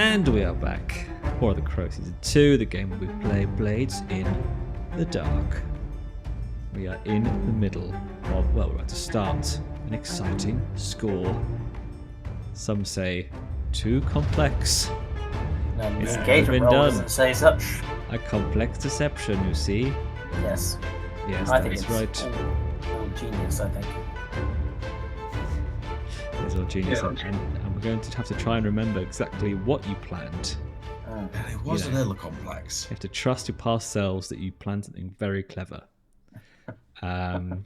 And we are back for the Crow Season 2, the game where we play Blades in the Dark. We are in the middle of, well, we're about to start an exciting score. Some say too complex. The engagement roll doesn't say such. A complex deception, you see. Yes. Yes, I think that's it's right. all genius, I think. It's all genius, and we're going to have to try and remember exactly what you planned. And it was a little complex. You have to trust your past selves that you planned something very clever. And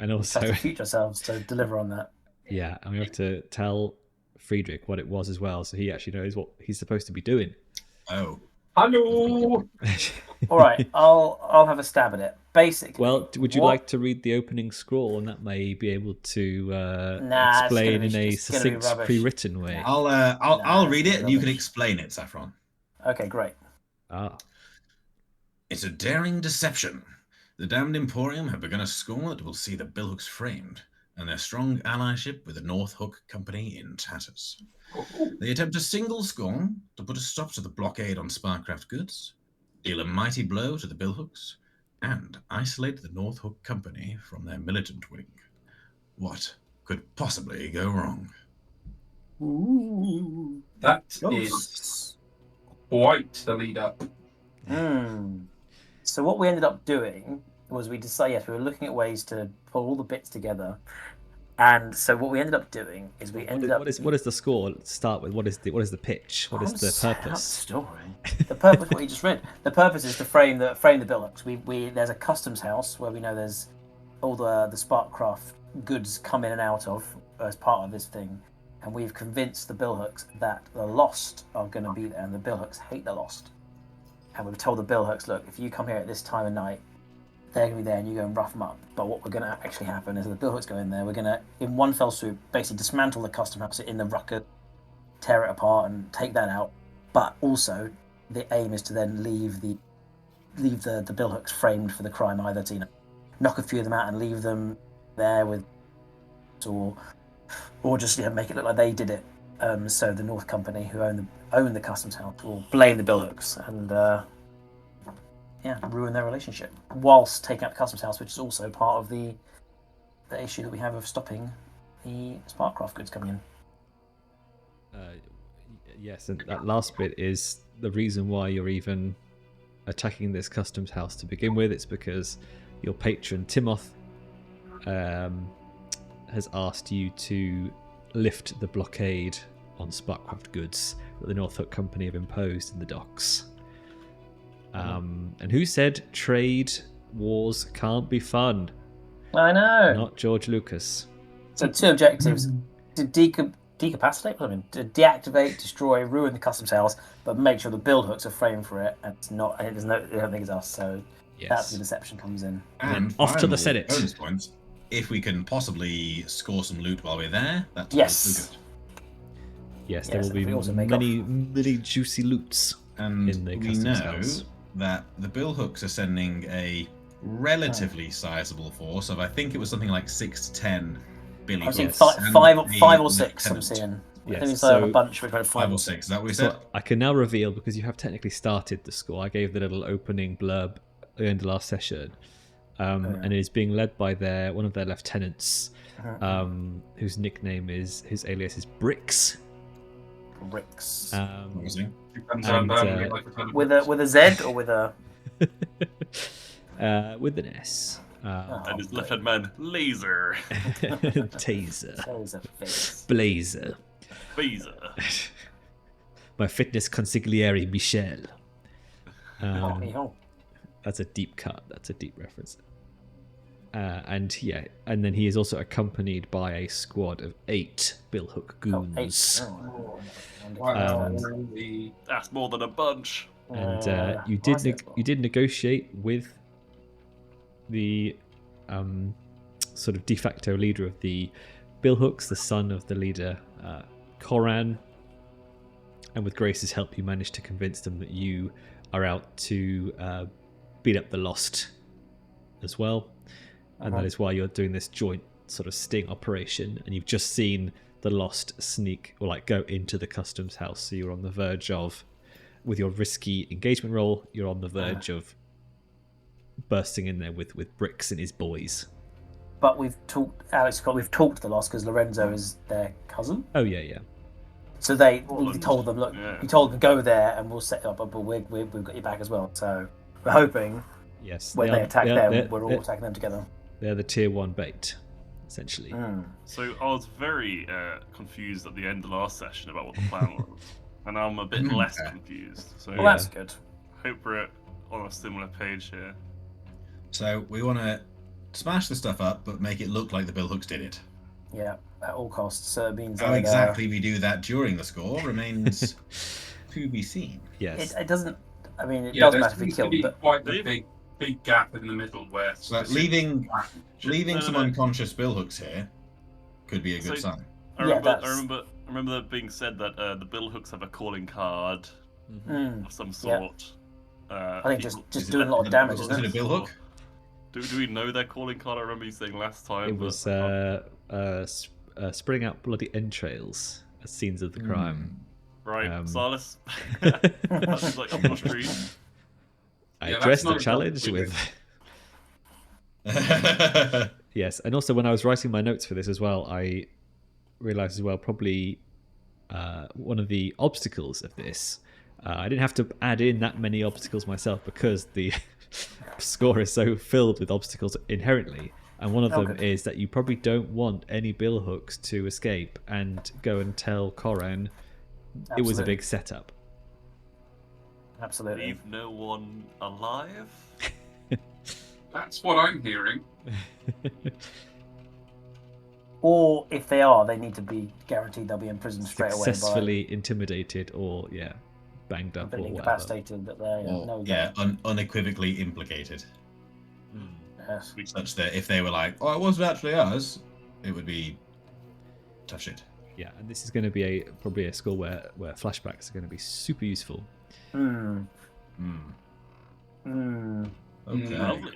also... We have to future selves to deliver on that. Yeah, and we have to tell Friedrich what it was as well, so he actually knows what he's supposed to be doing. Oh. Hello! All right, I'll have a stab at it. Basically, well, would you like to read the opening scroll, and that may be able to explain in a succinct, pre-written way? I'll read it, and you can explain it, Saffron. Okay, great. It's a daring deception. The Damned Emporium have begun a score that will see the Billhooks framed, and their strong allyship with the North Hook Company in tatters. They attempt a single score to put a stop to the blockade on sparkcraft goods, deal a mighty blow to the Billhooks, and isolate the North Hook Company from their militant wing. What could possibly go wrong? Ooh, that is quite the lead up. So what we ended up doing was we decided, yes, we were looking at ways to pull all the bits together. And so what we ended up doing is we ended up... What is the score? Let's start with what is the pitch? What is the purpose? Story. The purpose, what you just read. The purpose is to frame the Billhooks. There's a customs house where we know there's all the sparkcraft goods come in and out of as part of this thing, and we've convinced the Billhooks that the Lost are going to be there, and the Billhooks hate the Lost. And we've told the Billhooks, look, if you come here at this time of night, they're going to be there and you go and rough them up. But what we're going to actually happen is the Billhooks go in there, we're going to, in one fell swoop, basically dismantle the custom house in the rucker, tear it apart and take that out. But also, the aim is to then leave the Billhooks framed for the crime, either to knock a few of them out and leave them there with, or just make it look like they did it. So the North Company, who own the customs house, will blame the Billhooks and ruin their relationship, whilst taking out the customs house, which is also part of the issue that we have of stopping the sparkcraft goods coming in. Yes, and that last bit is the reason why you're even attacking this customs house to begin with. It's because your patron Timoth has asked you to lift the blockade on sparkcraft goods that the North Hook Company have imposed in the docks. And who said trade wars can't be fun? I know. Not George Lucas. So two objectives: to decapacitate, to deactivate, destroy, ruin the customs house, but make sure the Billhooks are framed for it, and it's not. And they don't think it's us. So that's where the deception comes in. And off to the Senate. Bonus points. If we can possibly score some loot while we're there, that's yes. good. Yes, there will be many juicy loots and in the we customs know house. That the Billhooks are sending a relatively sizable force of, I think it was something like 6 to 10 I'm seeing Billhooks. five or six. I'm seeing. Yes, so a bunch. We've got 5 or 6. Is that what we said? I can now reveal, because you have technically started the score. I gave the little opening blurb at the end of last session, and it is being led by one of their lieutenants, whose nickname is, his alias is Bricks. Bricks. With a Z or with a with an S. And his left hand man, Laser. Taser. Blazer. Blazer. My fitness consigliere Michel. That's a deep cut. That's a deep reference. And then he is also accompanied by a squad of 8 Billhook goons. That's more than a bunch. And you did negotiate with the sort of de facto leader of the Billhooks, the son of the leader Koran, and with Grace's help, you managed to convince them that you are out to beat up the Lost as well. And that is why you're doing this joint sort of sting operation. And you've just seen the lost sneak or like go into the customs house. So you're on the verge of, with your risky engagement roll, you're on the verge of bursting in there with Bricks and his boys. But we've talked to the Lost because Lorenzo is their cousin. Oh yeah. So we told them, look, we told them go there and we'll set it up, but we've got your back as well. So we're hoping, when they attack them, we're all attacking them together. They're the tier 1 bait, essentially. So I was very confused at the end of the last session about what the plan was, and now I'm a bit less confused. So Well, that's good. Hope we're on a similar page here. So we want to smash the stuff up, but make it look like the Billhooks did it. Yeah, at all costs. So it means How exactly we do that during the score remains to be seen. Yes. It doesn't. I mean, it doesn't matter if we kill, but quite the big gap in the middle where. So leaving some unconscious Billhooks here could be a good sign. I remember that being said that the Billhooks have a calling card of some sort. I think just doing a lot of damage. Is it a Billhook? Do we know their calling card? I remember you saying last time. It was spring out bloody entrails as scenes of the crime. Right, Silas. That's like up the street. I addressed the challenge with. Yes, and also when I was writing my notes for this as well, I realised as well probably one of the obstacles of this. I didn't have to add in that many obstacles myself because the score is so filled with obstacles inherently. And one of them is that you probably don't want any Billhooks to escape and go and tell Coran it was a big setup. Absolutely. Leave no one alive? That's what I'm hearing. Or if they are, they need to be guaranteed they'll be in prison straight away. Successfully intimidated or, banged up or whatever. Incapacitated that they're unequivocally implicated. Yes. Such that if they were like, it wasn't actually us, it would be tough shit. Yeah, and this is going to be probably a score where flashbacks are going to be super useful. Okay. Lovely.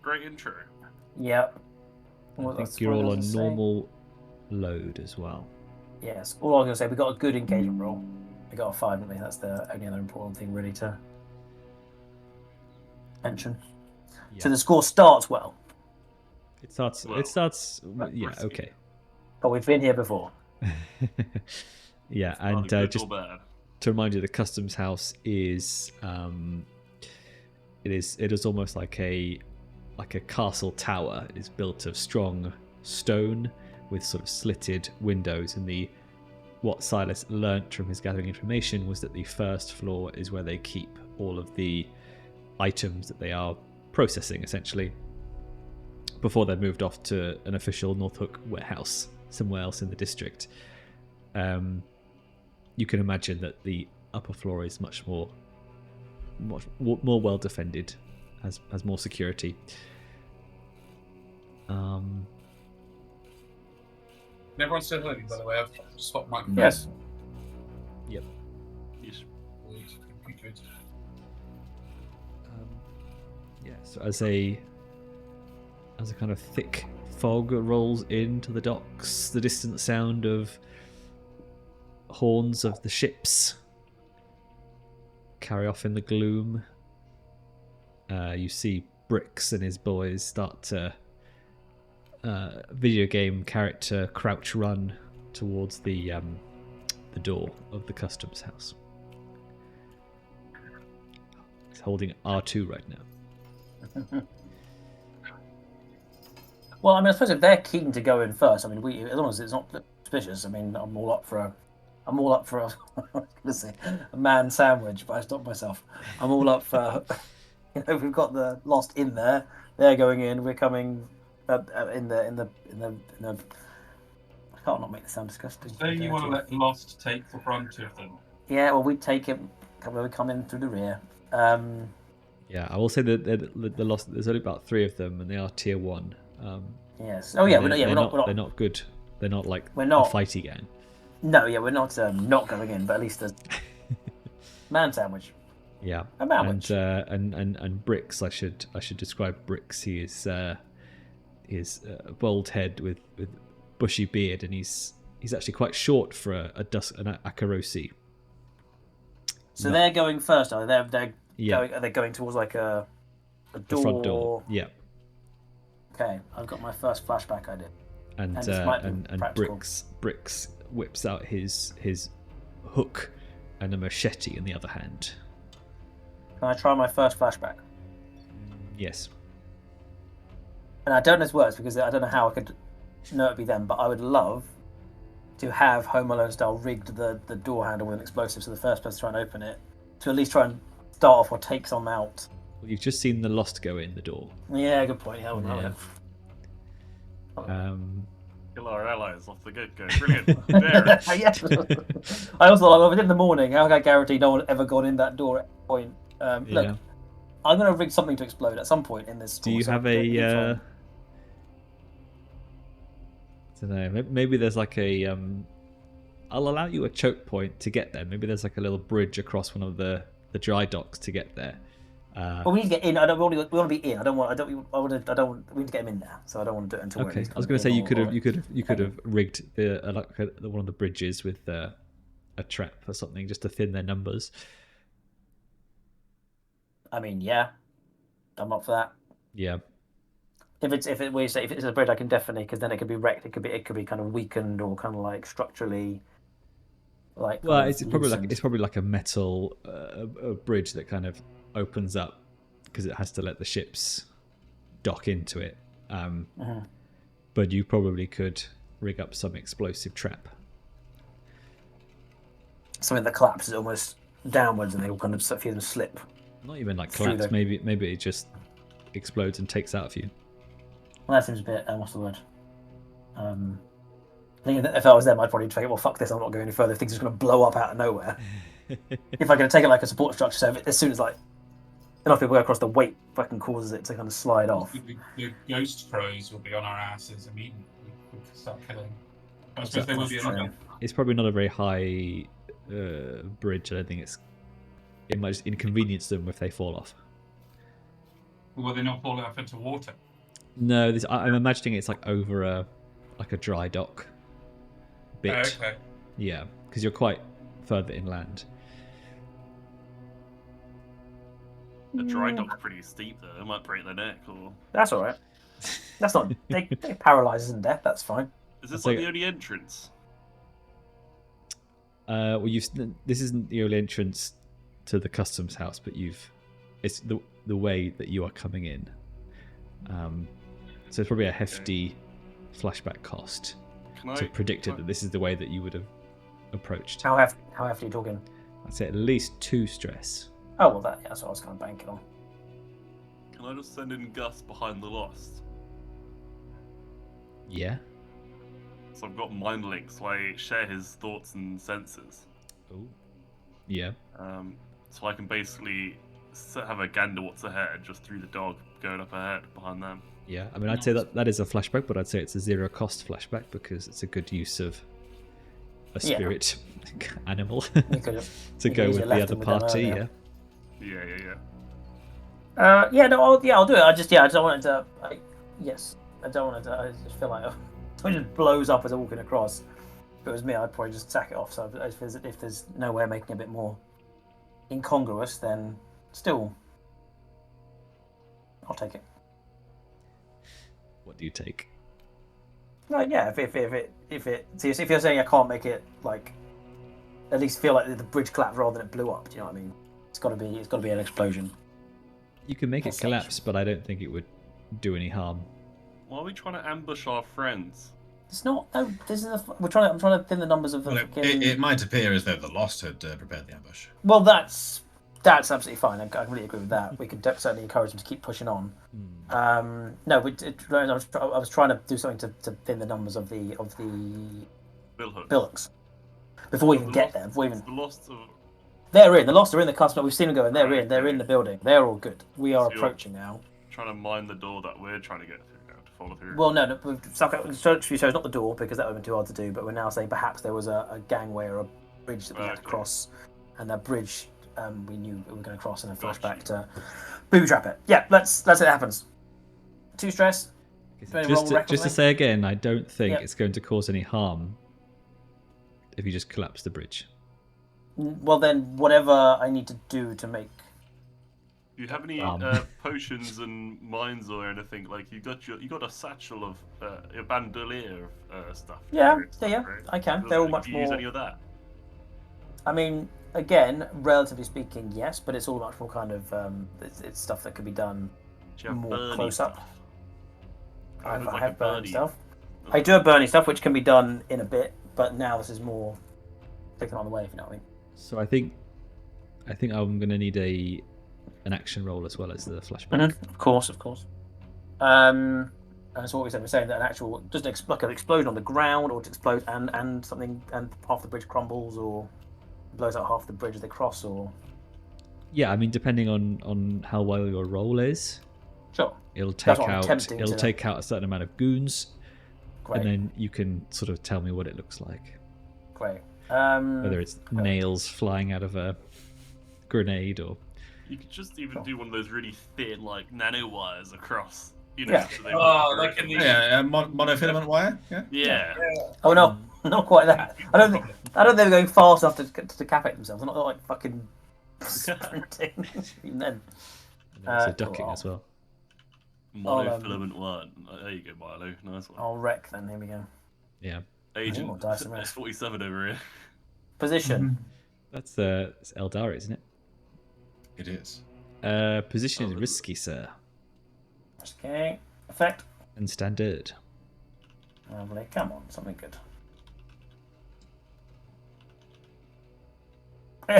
Great intro. Yep. I think you're all on normal load as well. Yes. All I was going to say, we got a good engagement roll. We got a 5, didn't we? That's the only other important thing really to mention. Yeah. So the score starts well. It starts. Okay. But we've been here before. Yeah, and just to remind you, the customs house is it is almost like a castle tower. It is built of strong stone with sort of slitted windows, and what Silas learnt from his gathering information was that the first floor is where they keep all of the items that they are processing, essentially, before they're moved off to an official North Hook warehouse somewhere else in the district. You can imagine that the upper floor is much more well defended, has more security. Everyone said hello, by the way. I've swapped my Yes. Yep. Yes. Good. So as a kind of thick fog rolls into the docks, the distant sound of horns of the ships carry off in the gloom. You see Bricks and his boys start to video game character crouch run towards the door of the customs house. He's holding R2 right now. Well, I mean, I suppose if they're keen to go in first, I mean, as long as it's not suspicious, I mean, I'm all up for a I was gonna say a man sandwich, but I stopped myself. I'm all up for, we've got the Lost in there. They're going in. We're coming in the. I can't not make the sound disgusting. So you want to let the Lost take the brunt of them? Yeah, well, we take it. We come in through the rear. Yeah, I will say that the Lost. There's only about 3 of them, and they are tier 1. Yes. Oh yeah, they're not good. They're not like a fighty gang. No, yeah, we're not going in, but at least there's man sandwich. Yeah, a sandwich. And Bricks. I should describe Bricks. He is a bald head with bushy beard, and he's he's actually quite short for an Akarosi. So they're going first, are they? They're Yeah. going. Are they going towards like a door? The front door. Yeah. Okay, I've got my first flashback idea. And this might be and practical. Bricks whips out his hook and a machete in the other hand. Can I try my first flashback? Yes. And I don't know if it works because I don't know how I could know it'd be them, but I would love to have Home Alone style rigged the door handle with an explosive, so the first person to try and open it, to at least try and start off what takes them out. Well, you've just seen the Lost go in the door. Yeah, good point. Yeah, I wouldn't know Kill our allies off the get-go. Brilliant. There. Yes. I also thought, well, if it's in the morning, how can I guarantee no one ever gone in that door at any point? Look, I'm going to rig something to explode at some point in this. Do you have a? I don't know. Maybe there's like a. I'll allow you a choke point to get there. Maybe there's like a little bridge across one of the dry docks to get there. Well, we need to get in. We want to be in. We need to get him in there. So I don't want to do it until. Okay. I was going to say you could have rigged one of the bridges with a trap or something just to thin their numbers. I mean, yeah, I'm up for that. Yeah. If it's a bridge, I can definitely, because then it could be wrecked. It could be kind of weakened or kind of like structurally. Like well, it's probably like a metal a bridge that kind of opens up because it has to let the ships dock into it. But you probably could rig up some explosive trap. Something that collapses almost downwards, and they all kind of feel them slip. Not even like collapse. Maybe it just explodes and takes out of you. Well, that seems a bit. What's the word? I think if I was them, I'd probably take it. Well, fuck this. I'm not going any further. Things are just going to blow up out of nowhere. If I could take it like a support structure, so as soon as like enough people go across, the weight fucking causes it to kind of slide off. The ghost crows will be on our asses immediately. We'll start killing. I suppose they will be another. It's probably not a very high bridge. I don't think it might just inconvenience them if they fall off. Will they not fall off into water? No, I'm imagining it's like over a dry dock bit. Oh, okay. Yeah, because you're quite further inland. The dry dock's pretty steep though. It might break their neck or. That's all right. That's not. They paralyzes in death. That's fine. Is this like the only entrance? Well, this isn't the only entrance to the customs house, but it's the way that you are coming in. So it's probably a hefty flashback cost to predict that this is the way that you would have approached. How hefty are you talking? I'd say at least 2 stress. Oh well, that's what I was kind of banking on. Can I just send in Gus behind the Lost? Yeah. So I've got mind links, so I share his thoughts and senses. Oh. Yeah. So I can basically have a gander what's ahead just through the dog going up ahead behind them. Yeah, I mean, I'd say that is a flashback, but I'd say it's a 0 cost flashback because it's a good use of a spirit animal to go with the other party. Yeah. I'll do it. I don't want it to. I don't want it to. I just feel like it just blows up as I'm walking across. If it was me, I'd probably just sack it off. So if there's no way of making it a bit more incongruous, then still, I'll take it. What do you take? No, yeah. If you're saying I can't make it like, at least feel like the bridge collapsed rather than it blew up. Do you know what I mean? It's got to be an explosion. You can make it collapse, but I don't think it would do any harm. Why are we trying to ambush our friends? It's not. No, this is. I'm trying to thin the numbers of the. Well, it might appear as though the Lost had prepared the ambush. Well, that's absolutely fine. I completely agree with that. We could certainly encourage them to keep pushing on. No, I was trying to do something to thin the numbers of the Billhooks before we even get there. The Lost. They're in. The Lost are in the customer. We've seen them going. They're in. They're in the building. They're all good. We are approaching now. Trying to mine the door that we're trying to get through now to follow through. Well, no. So it's not the door because that would have been too hard to do. But we're now saying perhaps there was a gangway or a bridge that we had to cross, and that bridge we knew we were going to cross, and a flashback to booby trap it. Yeah, let's see what happens. 2 stress. Just to say again, I don't think it's going to cause any harm if you just collapse the bridge. Well, then, whatever I need to do to make. Do you have any potions and mines or anything? Like you got a satchel of a bandolier of stuff. Yeah, stuff, yeah, right? I can. Does They're all it- much do you use more. any of that? I mean, again, relatively speaking, yes, but it's all much more kind of it's stuff that could be done Do you have more burny close stuff? up. Oh, I there's like have a burning burny- stuff. I do have burning stuff, which can be done in a bit, but now this is more taken on the way, if you know what I mean. So I think I'm gonna need an action roll as well as the flashback. Of course. And that's what we said. We're saying that an actual just like an explosion on the ground, or to explode and something, and half the bridge crumbles, or blows out half the bridge as they cross, or Yeah, I mean, depending on how well your roll is, sure. it'll That's take what I'm out attempting to- take out a certain amount of goons, Great, and then you can sort of tell me what it looks like. great. Whether it's nails flying out of a grenade or You could just even do one of those really thin, like nanowires across. You know, Yeah. so they Oh, work like in the- correctly. Yeah, monofilament wire. Yeah. Yeah. Oh no, not quite that. I don't think they're going fast enough to decapitate themselves. They're not like fucking sprinting. Even then. and also Cool. ducking as well. Monofilament one. There you go, Milo. Nice one. I'll wreck then. Here we go. Yeah, Agent more dice than that. S47 over here. Position. that's it's Eldari, isn't it? It is. Position is Oh, risky, sir, Okay. Effect. and standard. Lovely. Come on, something good. Oh.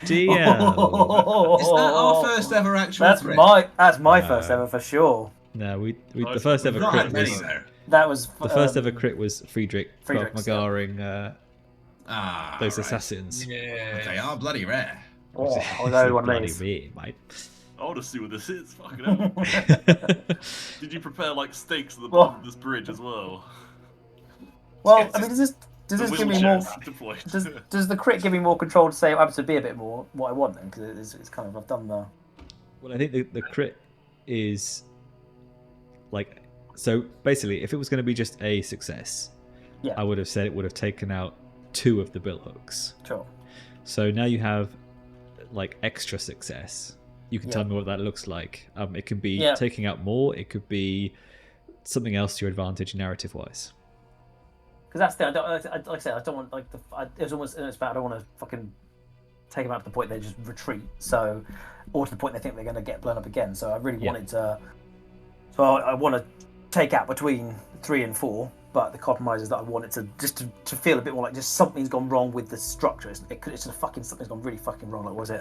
Bloody hell. Is that our first ever actual That's crit? my first ever for sure. No, we Nice the first one. ever Not crit had many was though. That was the first ever crit was Friedrich Friedrich's, Magaring those Right. assassins. Yeah. They are bloody rare. Oh, I was only one of Bloody these. me, mate. I want to see what this is. Fucking hell. Did you prepare like stakes at the Well- bottom of this bridge as well? Well, I mean, does The this give me more? wheelchairs deployed. Does the crit give me more control to say I have to be a bit more what I want then? Because it's kind of I've done the. Well, I think the crit is like, so basically, if it was going to be just a success, Yeah. I would have said it would have taken out 2 of the billhooks. Sure. So now you have like extra success. You can tell me what that looks like. It can be taking out more. It could be something else to your advantage narrative wise. Because that's the like I said, I don't want like it was almost about I don't want to fucking take them out to the point they just retreat. So, or to the point they think they're going to get blown up again. So I really wanted to. So I want to take out between 3 and 4, but the compromise is that I want it to just to feel a bit more like just something's gone wrong with the structure. It's just fucking something's gone really fucking wrong. Like was it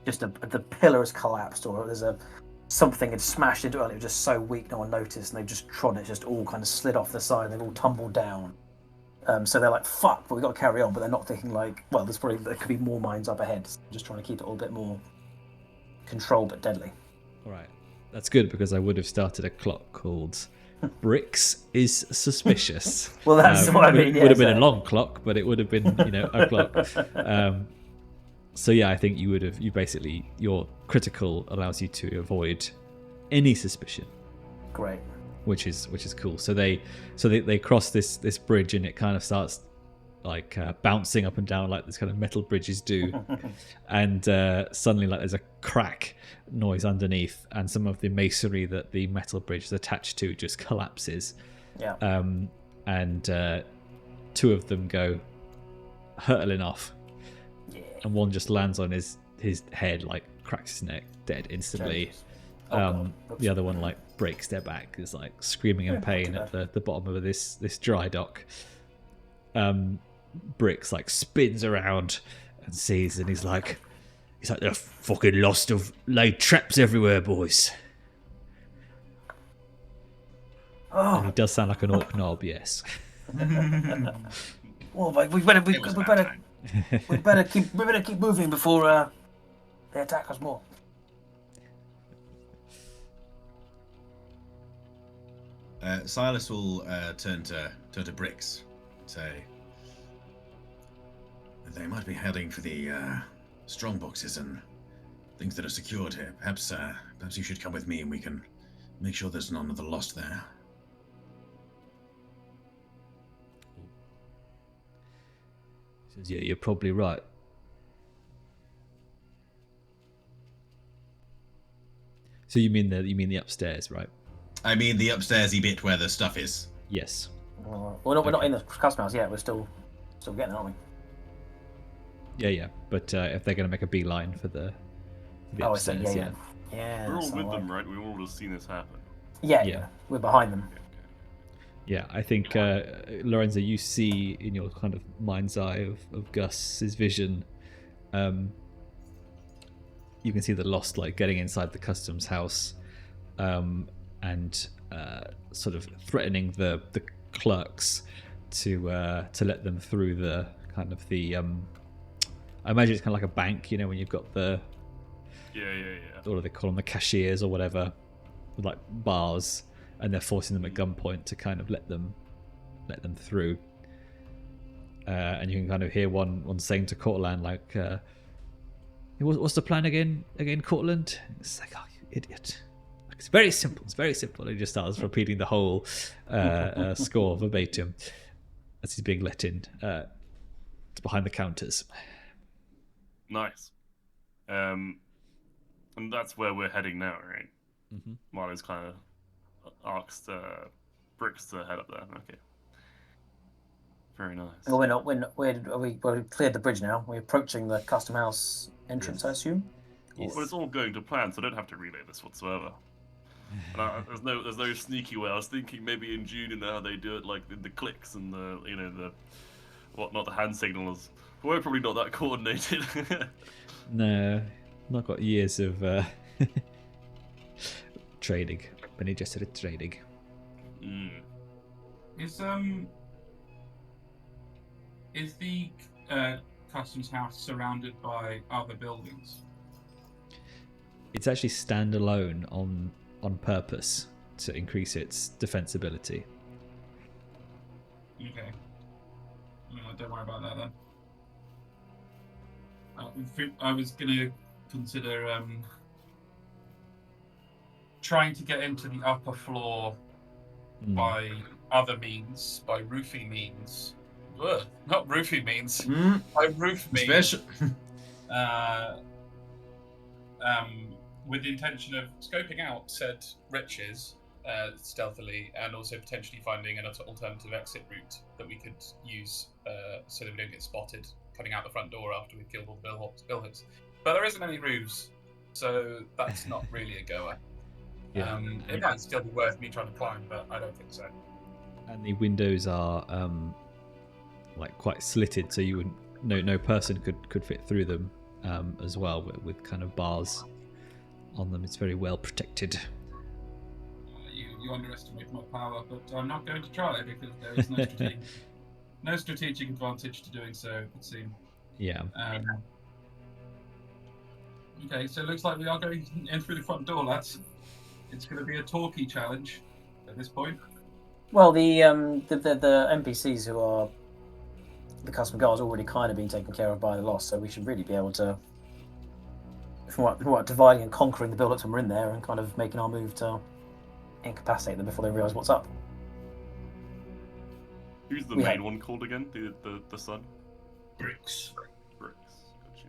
the pillar has collapsed, or there's something had smashed into it and it was just so weak no one noticed, and they've just trod it, it's just all kind of slid off the side and they've all tumbled down. So they're like, fuck, but we've got to carry on, but they're not thinking like, well, there could be more mines up ahead. So just trying to keep it all a bit more controlled but deadly. All right, that's good because I would have started a clock called Bricks is Suspicious. Well, that's what I mean. Would have been a long clock, but it would have been a clock. So yeah, I think you basically your critical allows you to avoid any suspicion. Great. Which is cool. So they cross this bridge and it kind of starts like bouncing up and down like this kind of metal bridges do, and suddenly like there's a crack noise underneath, and some of the masonry that the metal bridge is attached to just collapses. Yeah. And 2 of them go hurtling off, and one just lands on his head, like cracks his neck, dead instantly. The other one like breaks their back, is like screaming in pain at the bottom of this dry dock. Bricks like spins around and sees, and he's like they're fucking lost. Of laid traps everywhere, boys. And he does sound like an orc knob, yes. Well, we better keep moving before they attack us more. Silas will turn to Bricks, say they might be heading for the strong boxes and things that are secured here. Perhaps you should come with me and we can make sure there's none of the lost there. He says, yeah, you're probably right. So you mean the upstairs, right? I mean the upstairsy bit where the stuff is. Yes. We're not in the custom house yet. We're still getting it, aren't we? Yeah. But if they're going to make a beeline for the upstairs, yeah. We're all with them, right? We've all just seen this happen. Yeah. We're behind them. Yeah, I think Lorenzo, you see in your kind of mind's eye of Gus's vision, you can see the Lost like getting inside the customs house, and sort of threatening the clerks to let them through the kind of the I imagine it's kind of like a bank, you know, when you've got the what do they call them, the cashiers or whatever, with like bars, and they're forcing them at gunpoint to kind of let them through. And you can kind of hear one saying to Cortland like, "What's the plan again, Cortland?" It's like, "Oh, you idiot! It's very simple. It's very simple." And he just starts repeating the whole score verbatim as he's being let in behind the counters. Nice. And that's where we're heading now, right? Mm-hmm. Milo's kind of asked Bricks to head up there. Okay. Very nice. Well, we've cleared the bridge now. We're approaching the custom house entrance, Yes. I assume. Well, it's all going to plan, so I don't have to relay this whatsoever. And there's no sneaky way. I was thinking maybe in June, how they do it, like the clicks and the hand signals. But we're probably not that coordinated. No, not got years of trading. Been just at trading. Is the customs house surrounded by other buildings? It's actually standalone on purpose to increase its defensibility. Okay. Don't worry about that then. I was going to consider trying to get into the upper floor by other means, by roofing means. Ugh, not roofing means. By roof means. With the intention of scoping out said riches stealthily, and also potentially finding an alternative exit route that we could use so that we don't get spotted coming out the front door after we've killed all the Billhooks. But there isn't any roofs, so that's not really a goer. Yeah. It might still be worth me trying to climb, but I don't think so. And the windows are like quite slitted, so you wouldn't no person could fit through them as well, with kind of bars on them. It's very well protected. You underestimate my power, but I'm not going to try because there is no strategic advantage to doing so, it would seem. Yeah. Okay, so it looks like we are going in through the front door, lads. It's going to be a talkie challenge at this point. Well, the NPCs who are the custom guards already kind of been taken care of by the Lost, so we should really be able to, from what dividing and conquering the Billhooks when we're in there, and kind of making our move to incapacitate them before they realise what's up. Who's the main one called again? The son? Bricks. Bricks. Gotcha.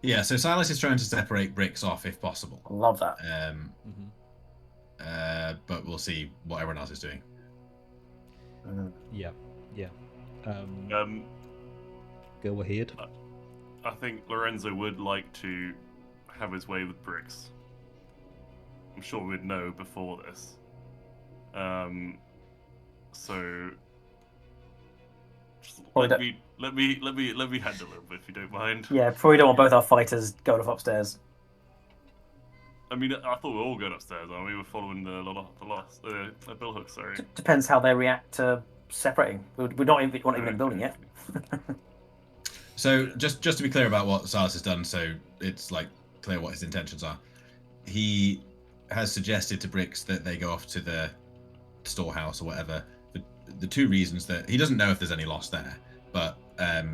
Yeah, so Silas is trying to separate Bricks off if possible. I love that. But we'll see what everyone else is doing. Yeah. Go ahead. I think Lorenzo would like to have his way with Bricks. I'm sure we'd know before this. So just let me handle it, if you don't mind. Yeah, probably don't want both our fighters going off upstairs. I mean, I thought we were all going upstairs. We were following the Billhooks. Sorry. Depends how they react to separating. We're not even in the building yet. So just to be clear about what Silas has done, so it's like clear what his intentions are. He has suggested to Bricks that they go off to the storehouse or whatever. The two reasons that he doesn't know if there's any loss there, but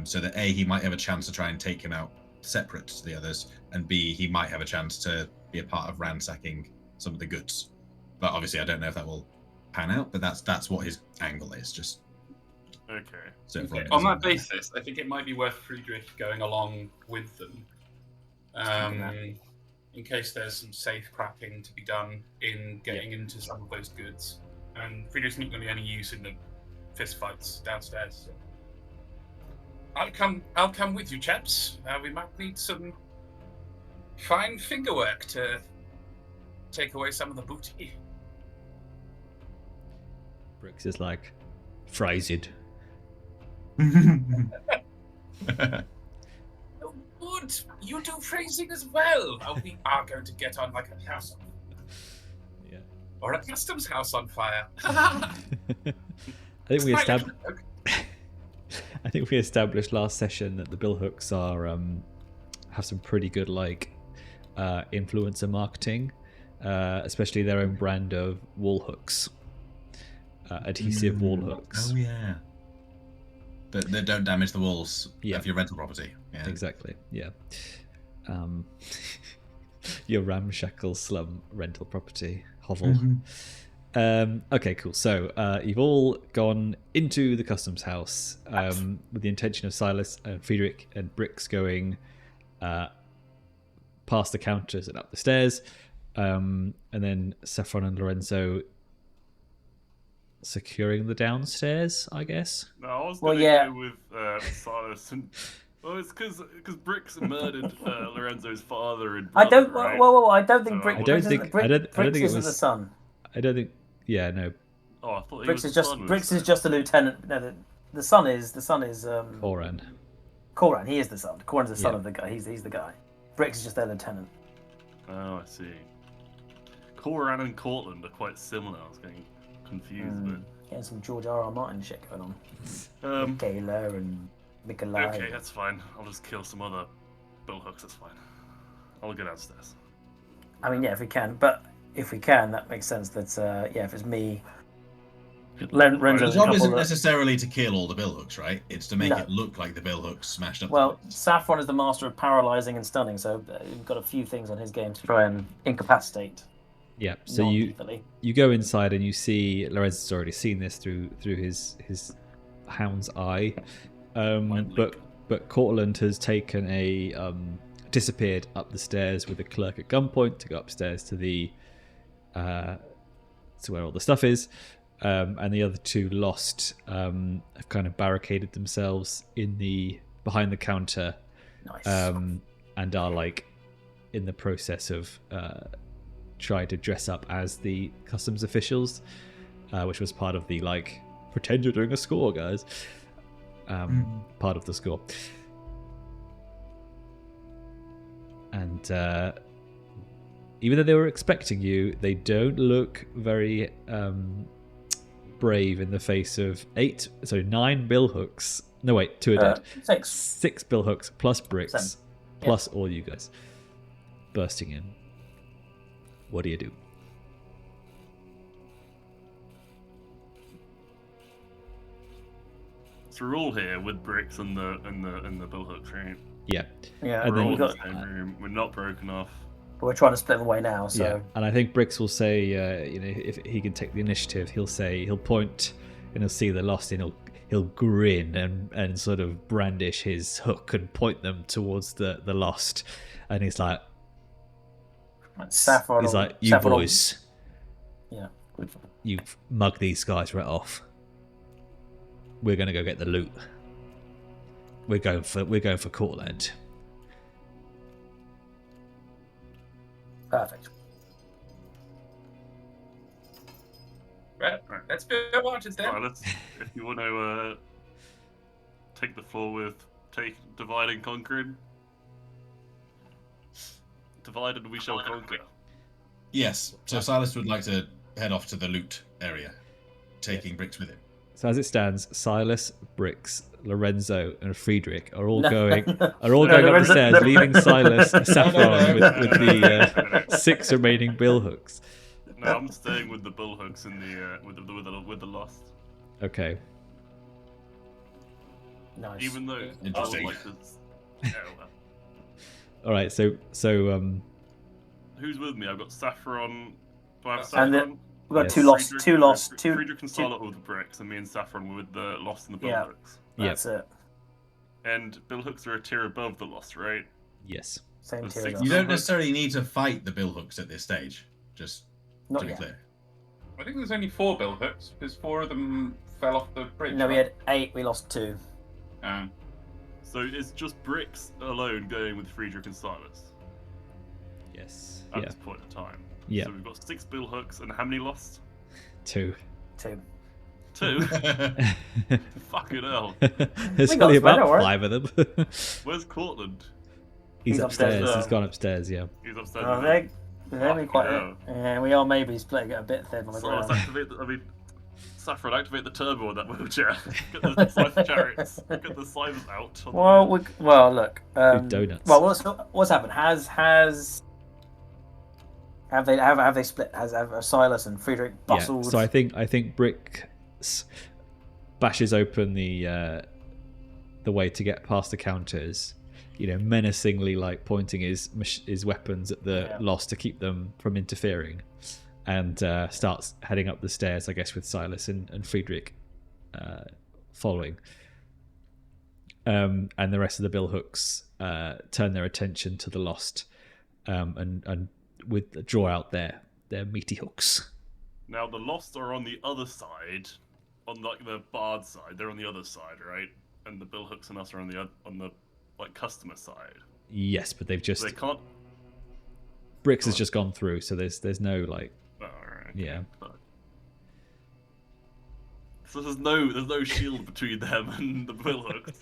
so that A, he might have a chance to try and take him out separate to the others, and B, he might have a chance to be a part of ransacking some of the goods. But obviously I don't know if that will pan out, but that's what his angle is. Just Okay. Saffron On is that basis, I think it might be worth Friedrich going along with them, in case there's some safe cracking to be done in getting into some of those goods. And Friedrich's not going to be any use in the fist fights downstairs. So. I'll come with you, chaps. We might need some fine fingerwork to take away some of the booty. Bricks is like, phrased. Oh, good. You do phrasing as well. We are going to get on like a house on Yeah. or a customs house on fire. I think we established. I think we established last session that the Billhooks are have some pretty good influencer marketing, especially their own brand of wall hooks, adhesive wall hooks. Oh yeah. That don't damage the walls Yeah. of your rental property. Yeah. Exactly. Yeah. Your ramshackle slum rental property hovel. Okay, cool. So you've all gone into the customs house with the intention of Silas and Friedrich and Bricks going past the counters and up the stairs, and then Saffron and Lorenzo securing the downstairs, I guess. No, I was going to go with Silas and. Well, it's because Bricks murdered Lorenzo's father and brother, I don't. right? Well, I don't think So Bricks. I don't think it isn't was the son. I don't think. Yeah, no. Oh, I thought he Bricks was is the just son, Bricks is just a lieutenant. No, the son is Oran. Coran. He is the son. Coran's the son Yeah. of the guy. He's the guy. Bricks is just their lieutenant. Oh, I see. Coran and Cortland are quite similar. I was getting confused, Getting some George R.R. Martin shit going on. but Michaela and Nikolai. okay, that's fine. I'll just kill some other Billhooks. That's fine. I'll go downstairs. I mean, yeah, if we can, that makes sense. That if it's me, Lorenzo. The job isn't necessarily to kill all the Billhooks, right? It's to make it look like the Billhooks smashed up. Well, Saffron is the master of paralyzing and stunning, so he's got a few things on his game to try and incapacitate. Yeah. So you go inside and you see Lorenzo's already seen this through his hound's eye, but Cortland has taken disappeared up the stairs with a clerk at gunpoint to go upstairs to the to where all the stuff is, and the other two lost have kind of barricaded themselves behind the counter. Nice. And are in the process of trying to dress up as the customs officials, which was part of the pretend you're doing a score, guys. Part of the score. And even though they were expecting you, they don't look very brave in the face of 9 Billhooks. No, wait, 2 are dead. 6 Billhooks plus Bricks, plus all you guys bursting in. What do you do? So we're all here with Bricks and the Billhooks, right? Yeah. Yeah, And We're then all in the same room. We're not broken off. but we're trying to split them away now. So yeah, and I think Bricks will say, if he can take the initiative, he'll point and he'll see the lost, and he'll grin and sort of brandish his hook and point them towards the lost, and he's like, Saffron. he's like, you Saffron, boys, yeah, you've mugged these guys right off. We're gonna go get the loot. We're going for Cortland. perfect. Right, let's go on to them. Right, if you want to take the floor with divide and conquering. Divide and we shall conquer. Yes. So Silas would like to head off to the loot area, taking Bricks with him. So as it stands, Silas, Bricks, Lorenzo, and Friedrich are all going up the stairs, leaving Silas Saffron with the 6 remaining Billhooks. No, I'm staying with the Billhooks and with the lost. Okay. Nice. Even though I would Interesting. like to. Yeah, well. All right. So Who's with me? I've got Saffron. Do I have And Saffron? We've got Yes. two lost, two. Friedrich and Silas with the bricks, and me and Saffron were with the lost and the Yeah. Billhooks. That's it. And Billhooks are a tier above the lost, right? Yes. Same With tier. six- as You us. don't necessarily need to fight the Billhooks at this stage. Just Not to be yet. clear. I think there's only 4 Billhooks because 4 of them fell off the bridge. No, we right? had 8. We lost 2. So it's just bricks alone going with Friedrich and Silas Yes. at Yeah. this point in time. Yeah. So we've got 6 Billhooks, and how many lost? 2. 2. 2? Fucking hell. There's We got only this, mate, about don't worry. 5 of them. Where's Cortland? He's He's upstairs. upstairs. He's gone upstairs. Yeah. He's upstairs. Oh, with it. they're we quite. Fucking Yeah, we are maybe splitting it a bit thin on the So let's ground. activate Saffron, activate the turbo on that wheelchair. Get the cyber chariots. Get the cybers out. Well, look. donuts. Well, what's happened? Have they split? Have Silas and Friedrich bustled? Yeah. So I think Bricks bashes open the way to get past the counters. You know, menacingly, like pointing his weapons at the lost to keep them from interfering, and starts heading up the stairs, I guess, with Silas and Friedrich following. And the rest of the Billhooks turn their attention to the lost, and draw out their meaty hooks. Now the lost are on the other side, on like the barred side. They're on the other side, right? And the Billhooks and us are on the like customer side. Yes, but they've just So they can't. Bricks has just gone through, so there's no like Oh, alright, okay. yeah. So there's no shield between them and the Billhooks.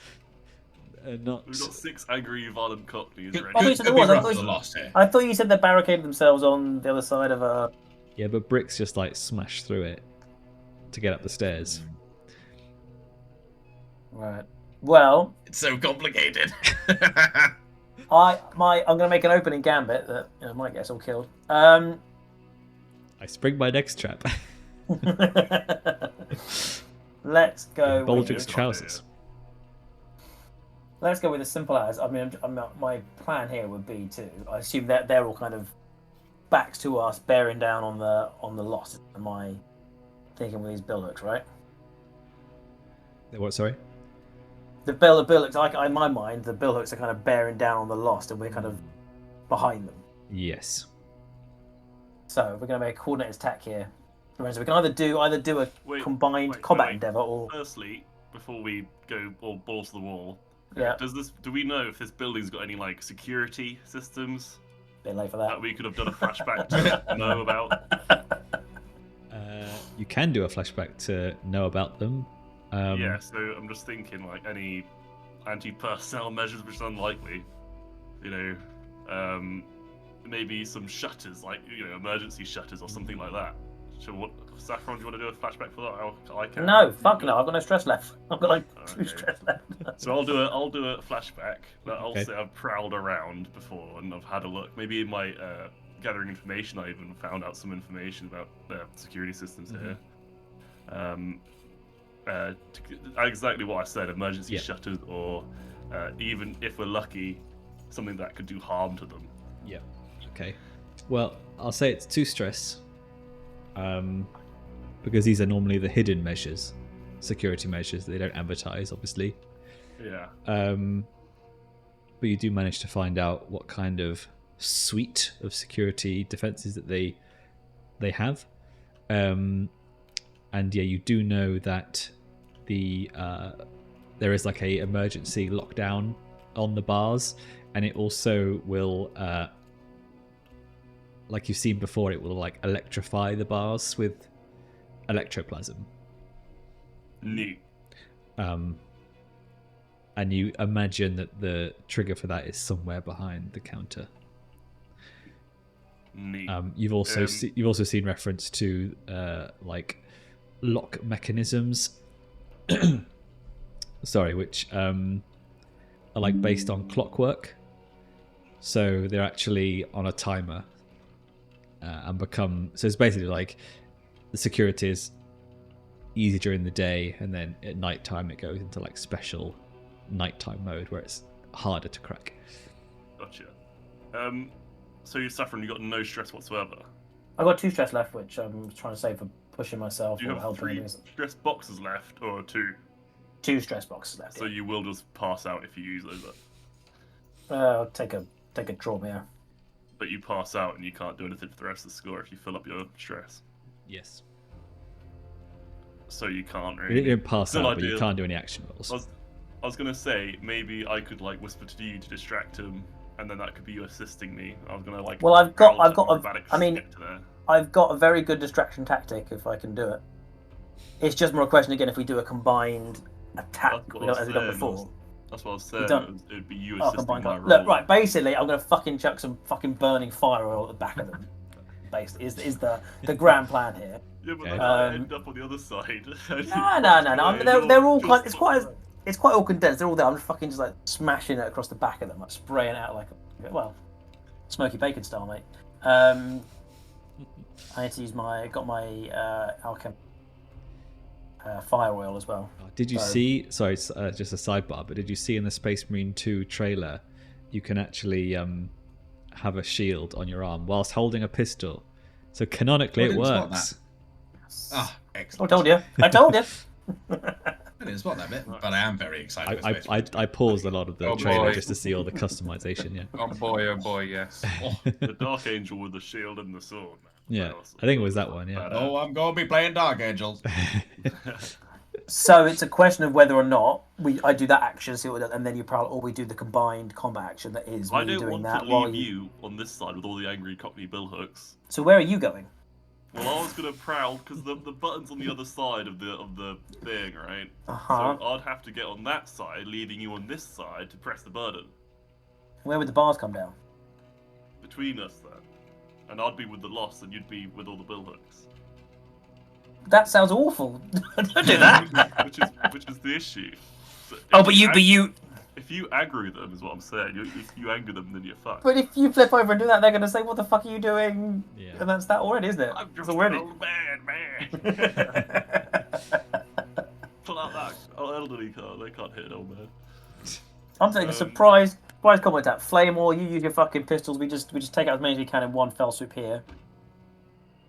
Not We've got 6 angry, violent cockneys Could, ready. Oh, could, so could there be was, I rough thought- for the lost here. I thought you said they barricaded themselves on the other side of a. yeah, but Bricks just like smashed through it to get up the stairs. Right. Well, It's so complicated. I'm gonna make an opening gambit that might get us all killed. I spring my next trap. Let's go. Baldrick's with, trousers. let's go with as simple as. I mean, my plan here would be to. I assume that they're all kind of backs to us, bearing down on the lost. Am I thinking with these Billhooks, right? What? Sorry. The Billhooks, in my mind, the Billhooks are kind of bearing down on the lost, and we're kind of behind them. Yes. So we're going to make a coordinated attack here. Lorenzo, we can either do a combined combat endeavor, or Firstly, before we go all balls to the wall, yeah, do we know if this building's got any like security systems bit late for that that. we could have done a flashback to know about? You can do a flashback to know about them. Yeah, so I'm just thinking like any anti-personnel measures, which is unlikely. You know, maybe some shutters, like emergency shutters or something like that. So Saffron, do you want to do a flashback for that? I can. No, fuck no. I've got no stress left. I've got like Okay. 2 stress left. So I'll do a flashback. But I'll Okay. say I've prowled around before and I've had a look. Maybe in my gathering information, I even found out some information about the security systems here. Exactly what I said: emergency Yeah. shutters, or even if we're lucky, something that could do harm to them. Yeah. Okay. Well, I'll say it's 2 stress. Because these are normally the hidden measures, security measures. They don't advertise, obviously. Yeah. But you do manage to find out what kind of suite of security defenses that they have. And yeah, you do know that there is like a emergency lockdown on the bars, and it also will like you've seen before, it will like electrify the bars with electroplasm. Neat. And you imagine that the trigger for that is somewhere behind the counter. Neat. You've also seen reference to like lock mechanisms. Sorry, which are like based on clockwork. So they're actually on a timer and become. So it's basically like the security is easy during the day, and then at night time it goes into like special nighttime mode where it's harder to crack. Gotcha. So you Saffron, you got no stress whatsoever. I got 2 stress left, which I'm trying to save for pushing myself Do you or have helping 3 others. stress boxes left, or 2? 2 stress boxes left. So you will just pass out if you use those up. I'll take a trauma. But you pass out and you can't do anything for the rest of the score if you fill up your stress. Yes. So you can't You really. didn't pass Still out, but you ideal. can't do any action rolls. I was gonna say maybe I could like whisper to you to distract him, and then that could be you assisting me. I was gonna like. Well, I've got a very good distraction tactic if I can do it. It's just more a question again if we do a combined attack as we've done before. That's what I was saying. It'd be you Oh, assisting combined my combat. role. Look, right. Basically, I'm gonna fucking chuck some fucking burning fire oil at the back of them. Basically, is the grand plan here. Yeah, but Okay. then I end up on the other side. No. I mean, they're all quite. It's quite all condensed. They're all there. I'm just fucking just like smashing it across the back of them, like spraying it out like smoky bacon style, mate. I need to use got my alchem fire oil as well. Did you see? Sorry, it's, just a sidebar. But did you see in the Space Marine 2 trailer, you can actually have a shield on your arm whilst holding a pistol. So canonically, it works. Ah, excellent. I told you. I didn't spot that bit, but I am very excited. I paused a lot of the Oh, trailer boy. just to see all the customization. Yeah. Oh boy, yes. The Dark Angel with the shield and the sword. Yeah, I think it was that one. Yeah. Oh, I'm going to be playing Dark Angels. So it's a question of whether or not I do that action, see what, and then or we do the combined combat action that is. I me don't doing want that to while leave you on this side with all the angry Cockney Billhooks. So where are you going? Well, I was gonna prowl because the button's on the other side of the thing, right? Uh-huh. So I'd have to get on that side, leaving you on this side to press the button. Where would the bars come down? Between us, then. And I'd be with the Lost, and you'd be with all the Billhooks. That sounds awful. Don't do that. which is the issue. So But you. If you aggro them, is what I'm saying. If you anger them, then you're fucked. But if you flip over and do that, they're going to say, "What the fuck are you doing?" Yeah. And that's that already, isn't it? I'm just It's already. an old man. Pull out that elderly card. They can't hit an old man. I'm taking a surprise comment attack. Flame or you use your fucking pistols. We just take out as many as we can in one fell swoop here.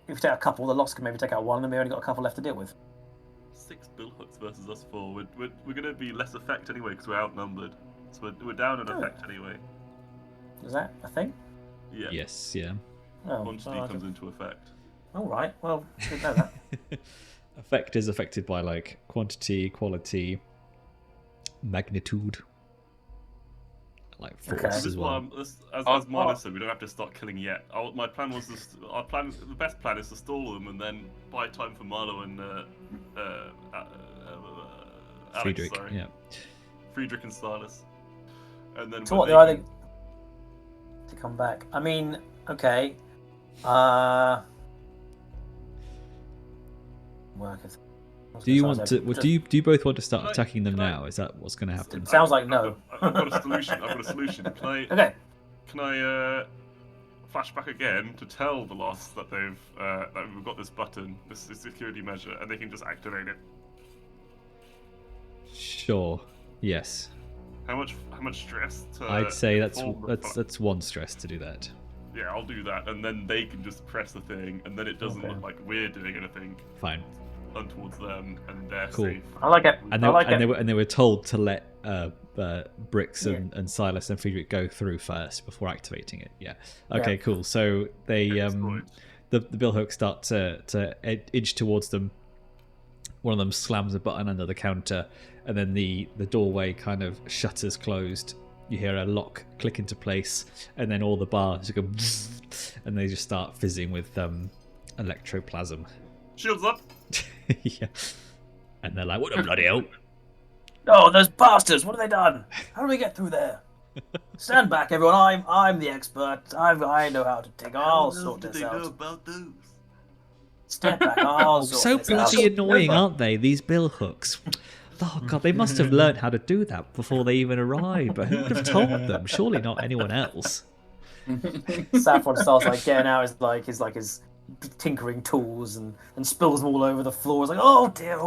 If we take out a couple, the Lost can maybe take out one, and we only got a couple left to deal with. 6 Billhooks versus us 4. We're going to be less effect anyway because we're outnumbered. So we're down in effect anyway. Is that a thing? Yeah. Yes. Yeah. Oh, Quantity comes into effect. all right. Well, didn't know that. Effect is affected by like quantity, quality, magnitude, like force Okay. as well. As Milo said, we don't have to start killing yet. My plan was the best plan is to stall them and then buy time for Milo and Alex, Friedrich. sorry. Yeah. Friedrich and Silas. And then So what? They're either to come back. I mean, okay. Do you want to? Do you both want to start attacking them now? Is that what's going to happen? Sounds like no. I've got a solution. Okay. Can I flash back again to tell the Lost that that we've got this button, this security measure, and they can just activate it? Sure. Yes. How much stress? I'd say that's 1 stress to do that. Yeah, I'll do that, and then they can just press the thing, and then it doesn't look like we're doing anything Fine. untowards them, and they're Cool. safe. I like it. And they were told to let Brix and Silas and Friedrich go through first before activating it. Yeah. Okay. Yeah. Cool. So they Destroyed. the Billhooks start to edge towards them. One of them slams a button under the counter, and then the doorway kind of shutters closed. You hear a lock click into place, and then all the bars go, and they just start fizzing with electroplasm. Shields up. Yeah. And they're like, "What the bloody hell?" Oh, those bastards! What have they done? How do we get through there? Stand back, everyone. I'm the expert. I know how to dig. I'll sort this out. About those? Step back. I'll sort So this out. bloody annoying, aren't they? These Billhooks. Oh god, they must have learned how to do that before they even arrived. But who would have told them? Surely not anyone else. Saffron starts like getting out his tinkering tools and spills them all over the floor. He's like, oh dear.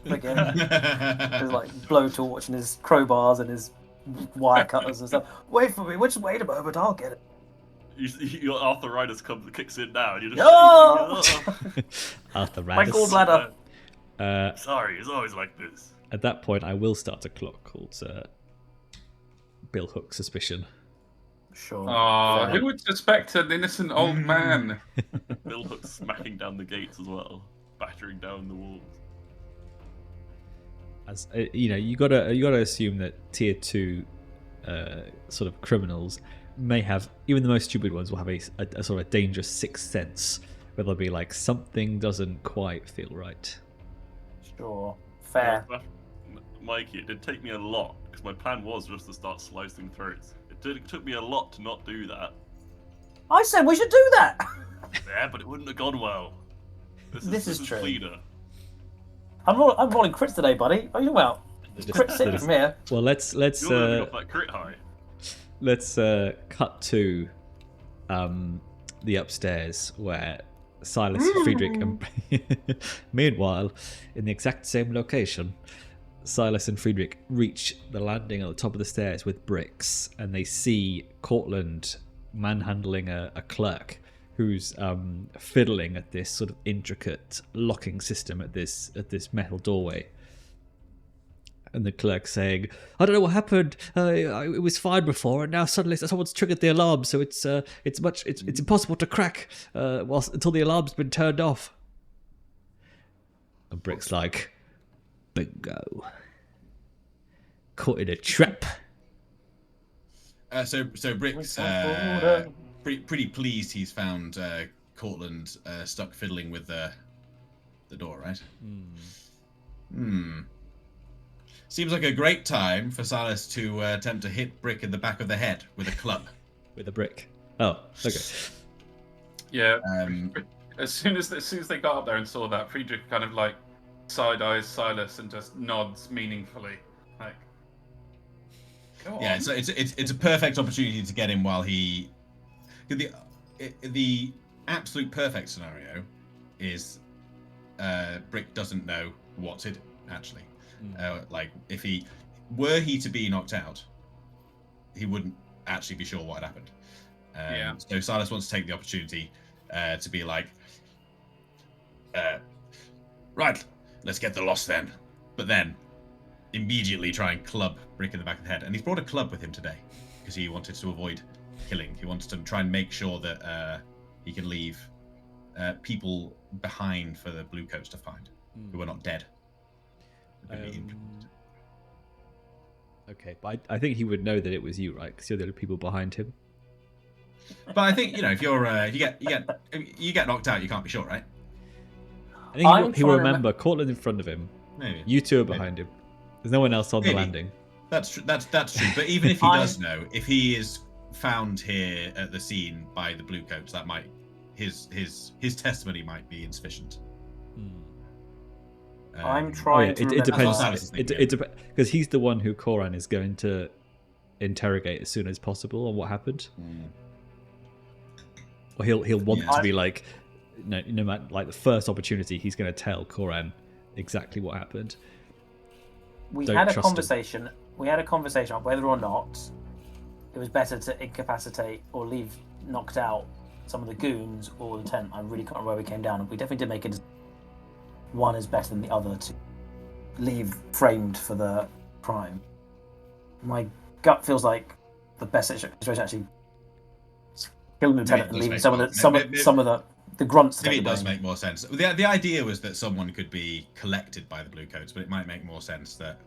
Again, his like blowtorch and his crowbars and his wire cutters and stuff. Wait for me. Wait a moment. I'll get it. your arthritis kicks in now, and you're just Oh! shaking. My Arthritis. gallbladder. Sorry, it's always like this. At that point, I will start a clock called Billhook Suspicion. Sure. Oh, who would suspect an innocent old man? Billhook's smacking down the gates as well, battering down the walls. As you gotta assume that tier 2 sort of criminals may have, even the most stupid ones will have a sort of a dangerous sixth sense where they'll be like, something doesn't quite feel right. Sure. Fair. Mikey, it did take me a lot, because my plan was just to start slicing throats. It took me a lot to not do that. I said we should do that. Yeah, but it wouldn't have gone well. This is true. Cleaner. I'm rolling crits today, buddy. What are you about? Crit sick from here. Well, let's You're living off that crit high. let's cut to the upstairs where Silas, Friedrich, and meanwhile, in the exact same location, Silas and Friedrich reach the landing at the top of the stairs with bricks, and they see Cortland manhandling a clerk who's fiddling at this sort of intricate locking system at this metal doorway. And the clerk saying, "I don't know what happened. It was fine before, and now suddenly someone's triggered the alarm, so it's impossible to crack until the alarm's been turned off." And Brick's like, "Bingo, caught in a trap." So Brick's pretty pleased he's found Cortland stuck fiddling with the door, right? Seems like a great time for Silas to attempt to hit Brick in the back of the head with a club. With a brick. Oh, okay. Yeah. As soon as they got up there and saw that, Friedrich kind of like side eyes Silas and just nods meaningfully, like, "Go on." Yeah, so it's a perfect opportunity to get him while he. The absolute perfect scenario is Brick doesn't know what's it actually. Like if he were to be knocked out, he wouldn't actually be sure what had happened. So Silas wants to take the opportunity to be like, right, let's get the loss then. But then immediately try and club Brick in the back of the head. And he's brought a club with him today because he wanted to avoid killing. He wanted to try and make sure that he can leave people behind for the Bluecoats to find who are not dead. Okay, but I think he would know that it was you, right? Because you're the other people behind him. But I think if you're you get knocked out, you can't be sure, right? I think he will remember Cortland in front of him. Maybe You two are behind him. There's no one else on the landing. That's true. That's true. But even if he does know, if he is found here at the scene by the Bluecoats, that might his testimony might be insufficient. I'm trying to it depends. It because he's the one who Koran is going to interrogate as soon as possible on what happened. Or he'll want to be like, no matter like the first opportunity, he's going to tell Koran exactly what happened. We had a conversation on whether or not it was better to incapacitate or leave knocked out some of the goons or the tent. I really can't remember where we came down, and we definitely did make it. One is better than the other to leave framed for the crime. My gut feels like the best situation actually killing the lieutenant and leaving some of the grunts. Maybe it does make more sense. The idea was that someone could be collected by the Bluecoats, but it might make more sense that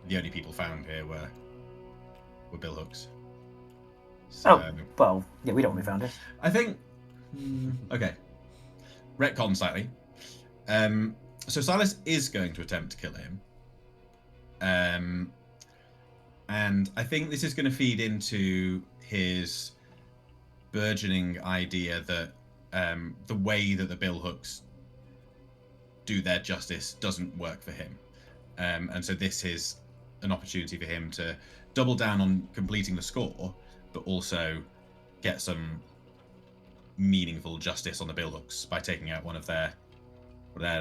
the only people found here were Billhooks. So, well, yeah, we don't want to be found here. I think. Okay. Retcon slightly. So Silas is going to attempt to kill him. And I think this is going to feed into his burgeoning idea that the way that the Billhooks do their justice doesn't work for him. And so this is an opportunity for him to double down on completing the score, but also get some meaningful justice on the Billhooks by taking out one of their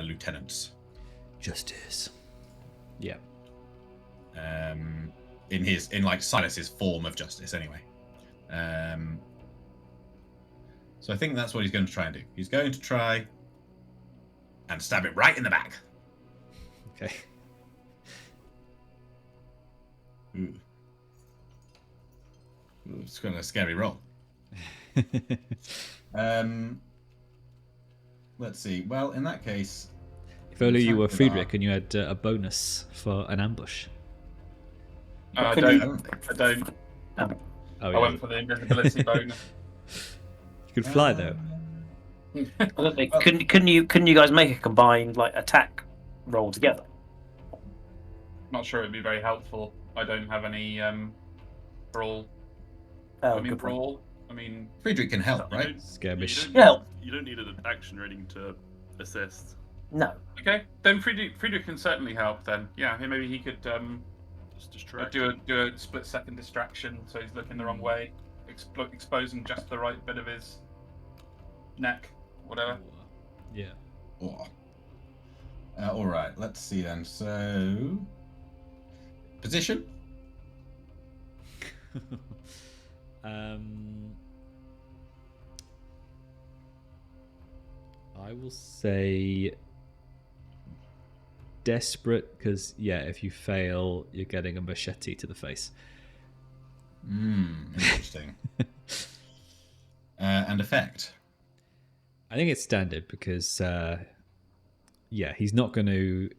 lieutenants. Justice. Yeah. In Silas's form of justice, anyway. So I think that's what he's going to try and do. He's going to try and stab it right in the back. Okay. Ooh. It's got a scary roll. Let's see. Well, in that case... If only you were Friedrich and you had a bonus for an ambush. I don't. Oh, I went for the invisibility bonus. You could fly though. Couldn't you guys make a combined like attack roll together? Not sure it'd be very helpful. I don't have any brawl. Oh, I mean good point. brawl. I mean Friedrich can help, right? Skirmish. You don't need an action rating to assist. No. okay. Then Friedrich can certainly help. Then yeah, maybe he could Just distract. do a split-second distraction, so he's looking the wrong way, exposing just the right bit of his neck, whatever. Yeah. Oh. All right. Let's see then. So, position. I will say desperate, because if you fail, you're getting a machete to the face. Interesting. And effect. I think it's standard because, he's not going to.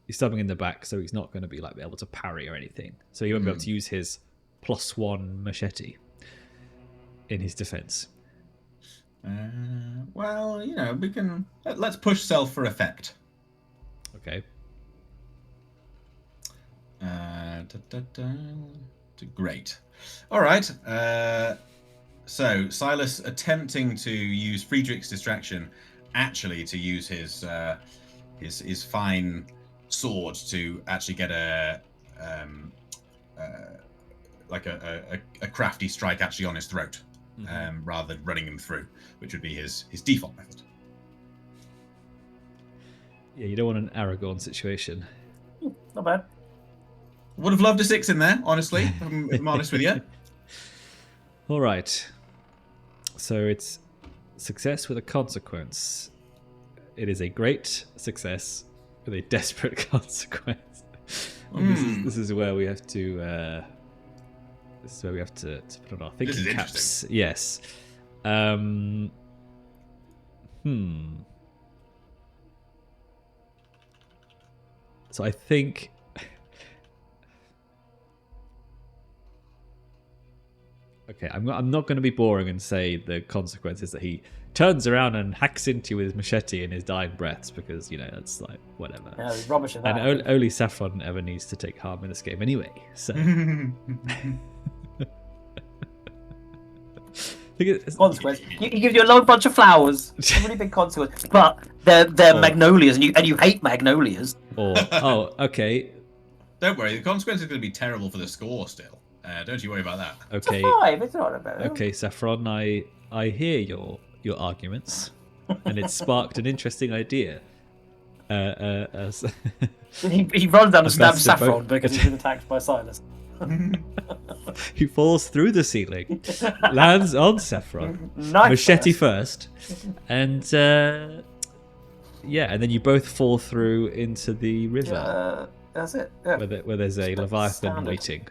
He's stabbing in the back, so he's not going to be like able to parry or anything. So he won't be able to use his +1 machete in his defense. Well, we can. Let's push self for effect. Okay. Great. All right. So Silas attempting to use Friedrich's distraction, actually to use his fine sword to actually get a crafty strike actually on his throat, rather than running him through, which would be his default method. Yeah, you don't want an Aragorn situation. Not bad. Would have loved a 6 in there, honestly, if I'm honest with you. All right. So it's success with a consequence. It is a great success with a desperate consequence. This is where we have to. This is where we have to put on our thinking caps. Yes. So I think. Okay, I'm not going to be boring and say the consequence is that he turns around and hacks into you with his machete in his dying breaths, because it's like whatever. Yeah, there's rubbish in that. And only Saffron ever needs to take harm in this game anyway. So. Consequence. He gives you a long bunch of flowers. It's a really big consequence, but they're magnolias, and you hate magnolias. Okay. Don't worry, the consequence is going to be terrible for the score still. Don't you worry about that. Okay. It's a 5. It's not about it. Okay, Saffron, I hear your arguments, and it sparked an interesting idea. He runs down and stabs Saffron because he's been attacked by Silas. He falls through the ceiling, lands on Saffron, machete first, and and then you both fall through into the river. That's it. Yeah. Where there's a leviathan standard. waiting.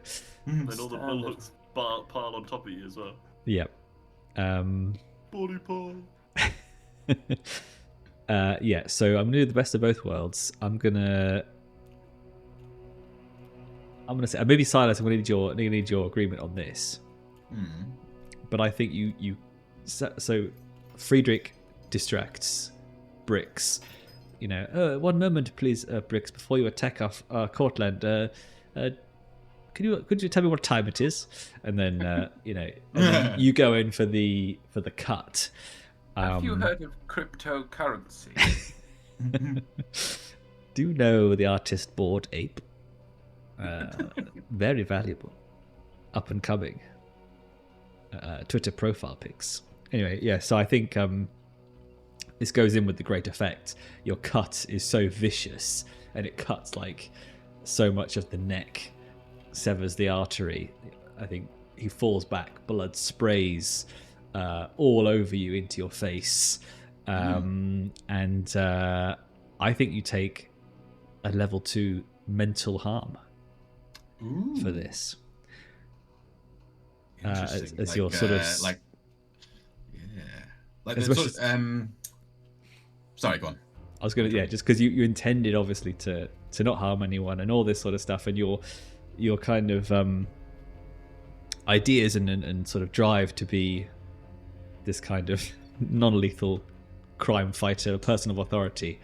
And all the Billhooks pile on top of you as well. Yep. Body pile. So I'm gonna do the best of both worlds. I'm gonna say maybe Silas, I'm gonna need your agreement on this. But I think so Friedrich distracts Brix. 1 moment, please, Brix, before you attack our courtland. Could you tell me what time it is? And then and then you go in for the cut. Have you heard of cryptocurrency? Do you know the artist Bored Ape? Very valuable, up and coming. Twitter profile pics. Anyway, so I think this goes in with the great effect. Your cut is so vicious, and it cuts like so much of the neck, severs the artery. I think he falls back, blood sprays all over you into your face. And I think you take a level 2 mental harm for this. As you're sort of like, yeah, like as the much sort of, sorry, go on. I was gonna, just because you intended obviously to not harm anyone and all this sort of stuff, and your kind of ideas and sort of drive to be this kind of non-lethal crime fighter, a person of authority,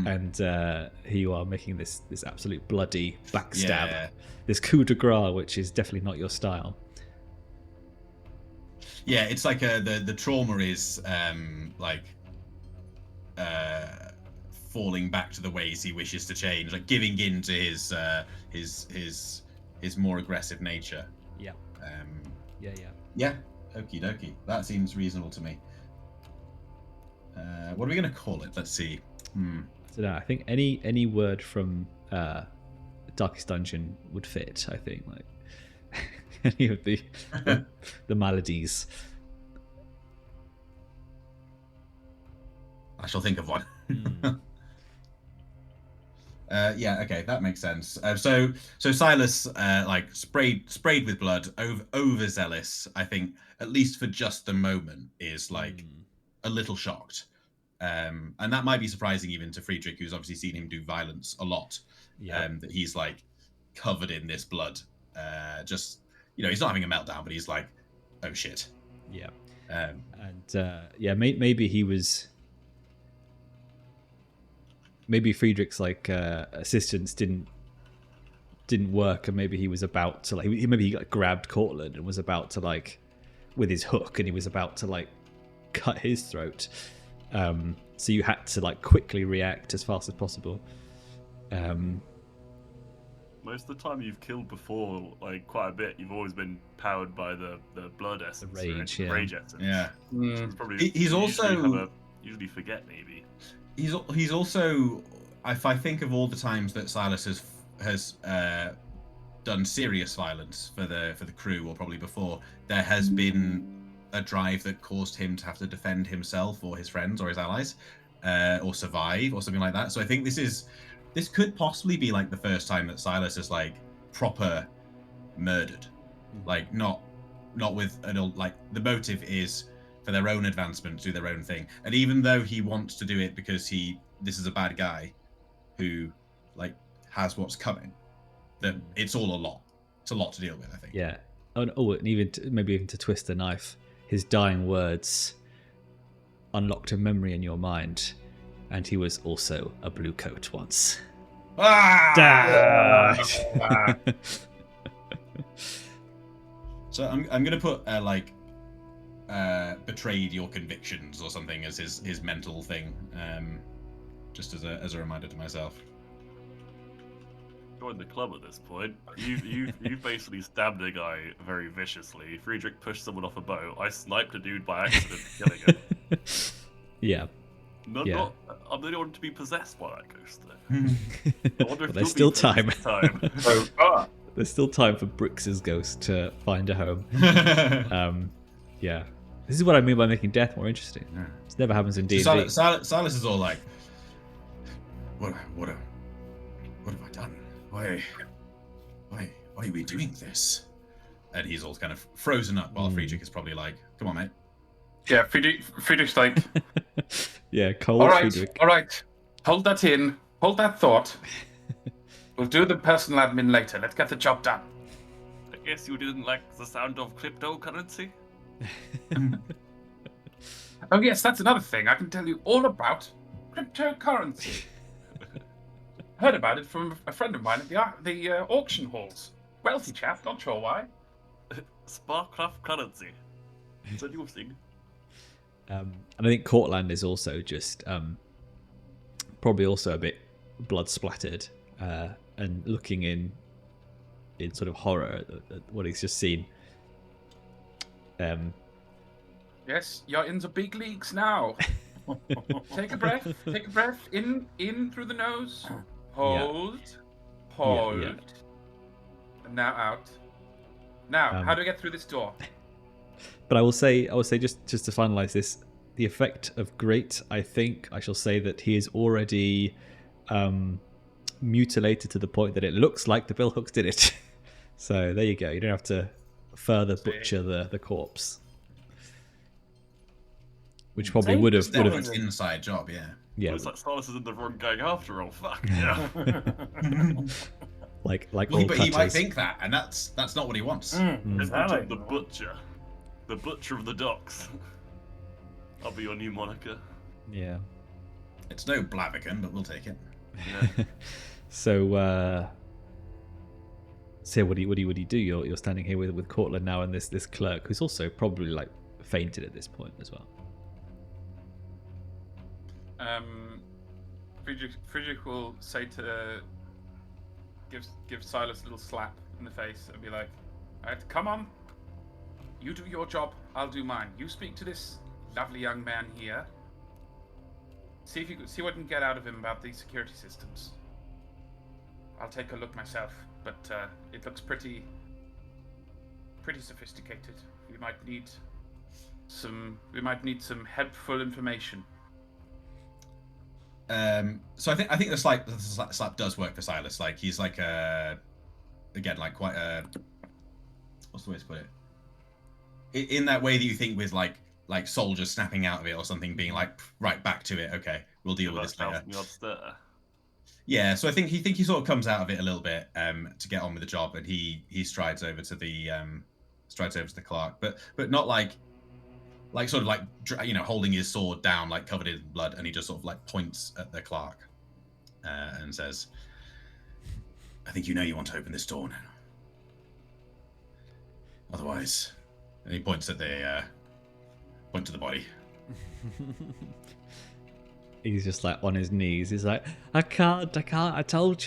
and here you are making this absolute bloody backstab, this coup de grace, which is definitely not your style. Yeah, it's like the trauma is falling back to the ways he wishes to change, like giving in to his more aggressive nature. Yeah. Yeah. Okie dokie. That seems reasonable to me. What are we going to call it? Let's see. So I think any word from Darkest Dungeon would fit. I think like any of the maladies. I shall think of one. Yeah, okay, that makes sense. So Silas, like sprayed with blood, overzealous. I think at least for just a moment is like a little shocked, and that might be surprising even to Friedrich, who's obviously seen him do violence a lot. That he's like covered in this blood. Just he's not having a meltdown, but he's like, oh shit. Yeah. Maybe he was. Maybe Friedrich's like assistance didn't work, and maybe he was about to maybe he like grabbed Cortland and was about to like with his hook, and he was about to like cut his throat. So you had to like quickly react as fast as possible. Most of the time you've killed before, like quite a bit, you've always been powered by the blood essence, the rage, right? Rage essence. Yeah. Probably He's also usually forget maybe. He's also, if I think of all the times that Silas has done serious violence for the crew, or probably before, there has been a drive that caused him to have to defend himself or his friends or his allies, or survive or something like that. So I think this could possibly be like the first time that Silas is like proper murdered, like not with like the motive is for their own advancement, do their own thing. And even though he wants to do it because this is a bad guy who like has what's coming, that it's all a lot. It's a lot to deal with, I think. Yeah. And even maybe even to twist the knife, his dying words unlocked a memory in your mind, and he was also a blue coat once. So I'm gonna put betrayed your convictions or something as his mental thing, just as a reminder to myself. Join the club at this point. You've basically stabbed a guy very viciously. Friedrich pushed someone off a boat. I sniped a dude by accident, killing him. Yeah. Not, I'm the only one to be possessed by that ghost, though. I wonder if there's still time. time. There's still time for Brix's ghost to find a home. Yeah. This is what I mean by making death more interesting. Yeah. This never happens in D&D. Silas is all like, what have I done? Why are we doing this? And he's all kind of frozen up while Friedrich is probably like, come on, mate. Yeah, Friedrich's like, yeah, cold Friedrich. All right. Hold that in. Hold that thought. We'll do the personal admin later. Let's get the job done. I guess you didn't like the sound of cryptocurrency? Oh yes, that's another thing. I can tell you all about cryptocurrency. Heard about it from a friend of mine at the auction halls. Wealthy chap, not sure why. Sparkcraft currency. It's a new thing. And I think Cortland is also just probably also a bit blood splattered and looking in sort of horror at what he's just seen. Yes, you're in the big leagues now. Take a breath. Take a breath. In through the nose. Hold. And now out. Now, how do I get through this door? But I will say just to finalize this, the effect of great, I think I shall say that he is already mutilated to the point that it looks like the Billhooks did it. So there you go. You don't have to further butcher the corpse, which probably would have an inside job. Yeah. Yeah. Looks like Silas is in the wrong gang after all. Fuck yeah. like Well, all but he might cutters. think that, and that's not what he wants. Exactly. The butcher of the docks. I'll be your new moniker. Yeah. It's no Blaviken, but we'll take it. Yeah. So what do you do? You're standing here with Cortland now, and this clerk who's also probably like fainted at this point as well. Friedrich will say to give Silas a little slap in the face and be like, "All right, come on. You do your job, I'll do mine. You speak to this lovely young man here. See what you can get out of him about these security systems. I'll take a look myself, but it looks pretty sophisticated. We might need some helpful information." So I think the slap does work for Silas. Like he's like again like quite what's the way to put it? In that way that you think with like soldiers snapping out of it or something, being like right back to it. Okay, we'll deal with this later. Yeah, so I think he sort of comes out of it a little bit to get on with the job, and he strides over to the clerk, but not like sort of like holding his sword down, like covered in blood, and he just sort of like points at the clerk and says, "I think you know you want to open this door now. Otherwise," and he points at the body. He's just like on his knees. He's like, I can't. I told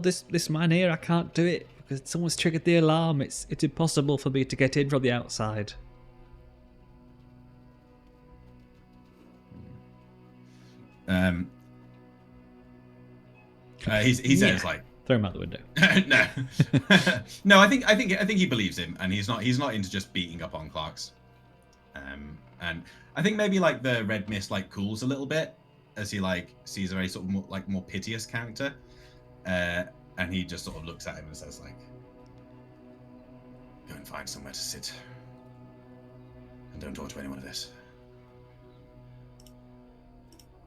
this man here I can't do it because someone's triggered the alarm. It's impossible for me to get in from the outside. He says like, throw him out the window. no, I think he believes him, and he's not into just beating up on clerks. And I think maybe like the red mist like cools a little bit as he like sees a very sort of more piteous character, and he just sort of looks at him and says like, "Go and find somewhere to sit, and don't talk to anyone of this,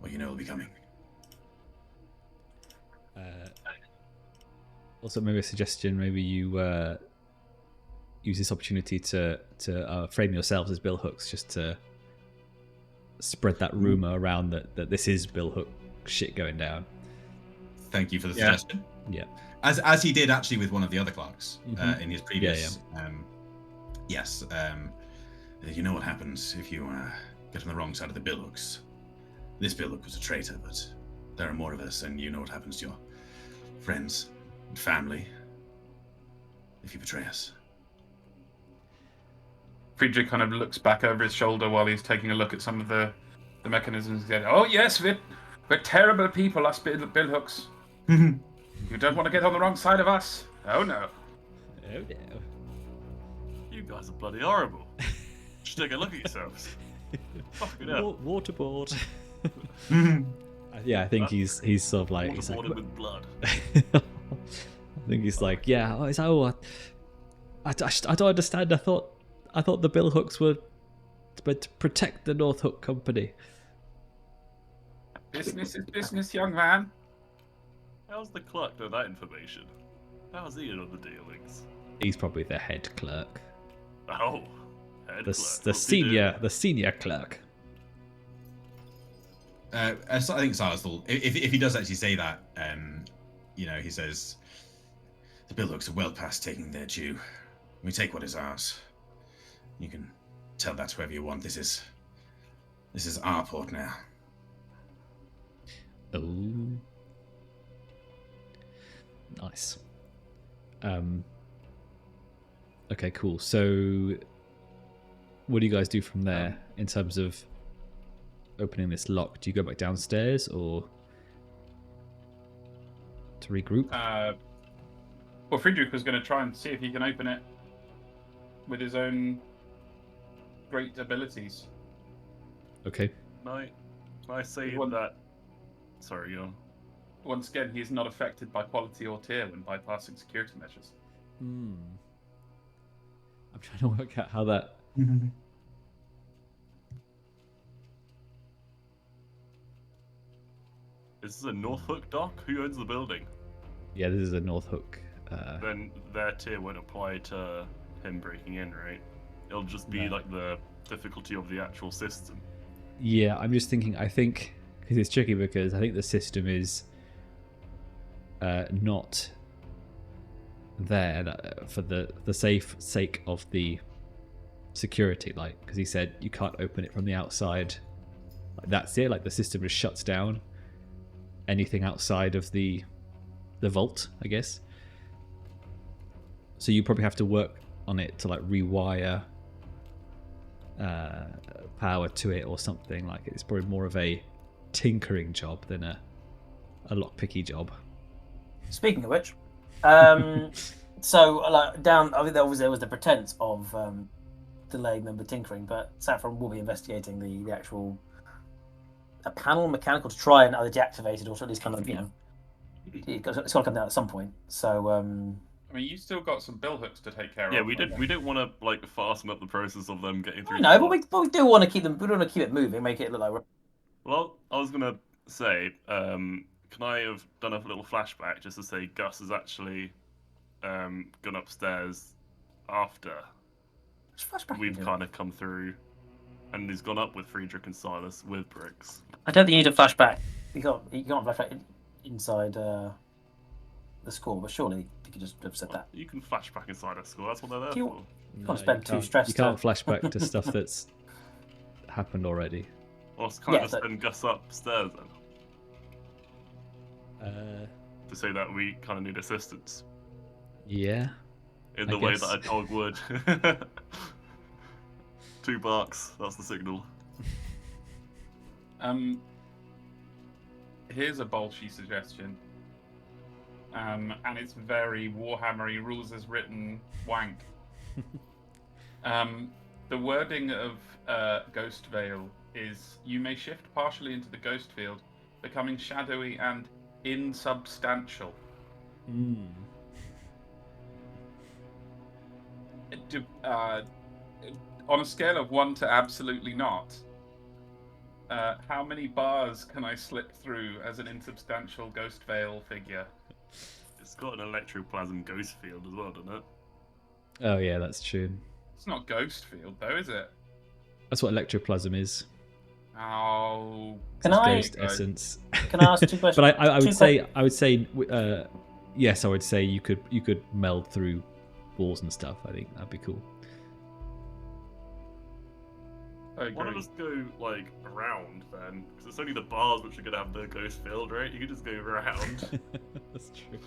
or you know will be coming." Also, maybe a suggestion. Maybe you use this opportunity to frame yourselves as Billhooks, just to spread that rumor around that this is Billhook shit going down. Thank you for the suggestion. Yeah. As he did actually with one of the other clerks in his previous. Yes. You know what happens if you get on the wrong side of the Billhooks. This Billhook was a traitor, but there are more of us, and you know what happens to your friends and family if you betray us. Friedrich kind of looks back over his shoulder while he's taking a look at some of the mechanisms. He said, "Oh yes, we're terrible people, us Billhooks. You don't want to get on the wrong side of us. Oh no. Oh no. You guys are bloody horrible. Just take a look at yourselves. Fucking hell. Waterboard." Yeah, I think he's sort of like waterboarded with blood. I think he's like, yeah. I don't understand. I thought the Billhooks were to protect the North Hook Company. Business is business, young man. How's the clerk know that information? How's he in on the dealings? He's probably the head clerk. Oh, head The clerk. the senior clerk. I think Silas will, if he does actually say that, he says, "The Billhooks are well past taking their due. We take what is ours. You can tell that to whoever you want. This is our port now." Oh, nice. Okay, cool. So, what do you guys do from there in terms of opening this lock? Do you go back downstairs or to regroup? Well, Friedrich was going to try and see if he can open it with his own great abilities. Okay. Can I say One- that? Sorry, go on. Once again, he is not affected by quality or tier when bypassing security measures. I'm trying to work out how that. Is this a Northhook dock? Who owns the building? Yeah, this is a North Hook. Then their tier won't apply to him breaking in, right? It'll just be No. like the difficulty of the actual system. Yeah, I'm just thinking. I think because it's tricky because I think the system is not there for the sake of the security. Like, because he said you can't open it from the outside. Like, that's it. Like the system just shuts down anything outside of the vault, I guess. So you probably have to work on it to like rewire power to it or something. Like it's probably more of a tinkering job than a lockpicky job. Speaking of which, so like down, I think there was the pretense of delaying them with tinkering, but Saffron will be investigating the actual a panel mechanical to try and either deactivate it or at least kind of it's got to come down at some point. So I mean, you still got some billhooks to take care of. Yeah, we don't want to like fasten up the process of them getting through. no, but we do want to keep them. We want to keep it moving, make it look like. Well, I was gonna say, can I have done a little flashback just to say Gus has actually gone upstairs after we've kind of come through, and he's gone up with Friedrich and Silas with bricks. I don't think you need a flashback. You can't flashback inside the score, but surely you could just have said that. You can flashback inside a score. That's what they're there You- for. You can't spend too stressed. You can't flashback to stuff that's happened already. Or can't I just so- send Gus upstairs then to say that we kind of need assistance Yeah. in I the way guess. that a dog would. 2 barks. That's the signal. Here's a bolshy suggestion. And it's very Warhammery, rules as written, wank. The wording of Ghost Veil is you may shift partially into the ghost field, becoming shadowy and insubstantial. On a scale of 1 to absolutely not, how many bars can I slip through as an insubstantial Ghost Veil figure? It's got an electroplasm ghost field as well, doesn't it? Oh yeah, that's true. It's not Ghost Field, though, is it? That's what electroplasm is. Oh, Can It's I? ghost essence. Can I ask 2 questions? But I would Two say yes, I would say you could meld through walls and stuff. I think that'd be cool. I Why not agree. just go like around then? Because it's only the bars which are gonna have the ghost field, right? You can just go around. That's true.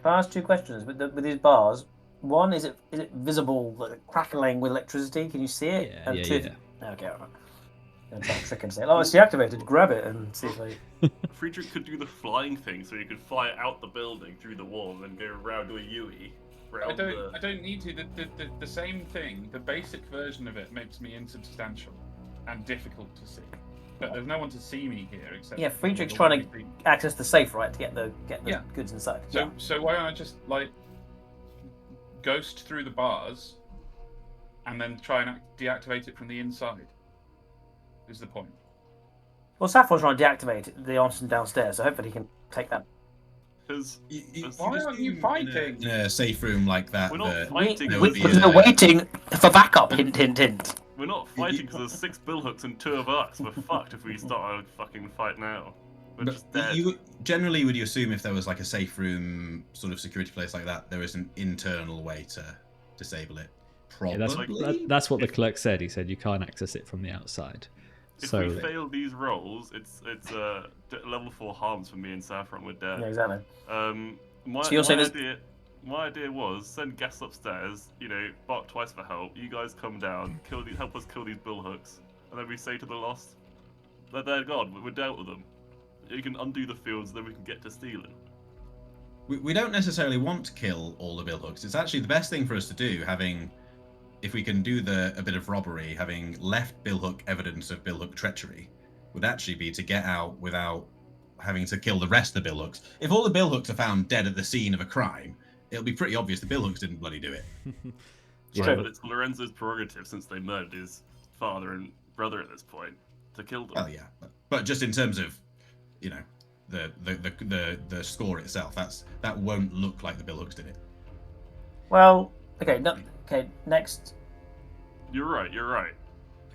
Can I ask 2 questions with these bars? One, is it visible, like, crackling with electricity? Can you see it? Yeah, And yeah, 2, yeah. Okay, alright. I'm trying to trick and say, oh, it's deactivated. Grab it and see if I. Friedrich could do the flying thing, so he could fly out the building through the wall and then go around to a UE. I don't need to. The same thing, the basic version of it makes me insubstantial and difficult to see. But there's no one to see me here except. Yeah, Friedrich's trying to access the safe, right, to get the Yeah. goods inside. So why don't I just like ghost through the bars and then try and deactivate it from the inside? Is the point? Well, Saffron's trying to deactivate the Arson downstairs, so hopefully he can take that. Because Why aren't you fighting? In a safe room like that, we're not fighting. there would be We're waiting for backup. Hint, hint, hint. We're not fighting because there's 6 billhooks and 2 of us. We're fucked if we start a fucking fight now. We're just dead. Generally, would you assume if there was like a safe room sort of security place like that, there is an internal way to disable it? Yeah, Probably. that's what the clerk said. He said you can't access it from the outside. If So we fail these rolls, it's level 4 harms for me and Saffron. We're dead. Yeah, exactly. My you're saying there's- idea was send guests upstairs. You know, bark twice for help. You guys come down, help us kill these billhooks, and then we say to the lost that they're gone. We're dealt with them. You can undo the fields, then we can get to stealing. We don't necessarily want to kill all the billhooks. It's actually the best thing for us to do, having if we can do a bit of robbery, having left Billhook evidence of Billhook treachery, would actually be to get out without having to kill the rest of the Billhooks. If all the Billhooks are found dead at the scene of a crime, it'll be pretty obvious the Billhooks didn't bloody do it. Right, but it's Lorenzo's prerogative, since they murdered his father and brother at this point, to kill them. Well, yeah, but just in terms of, you know, the score itself, that won't look like the Billhooks did it. Well, okay, next. You're right.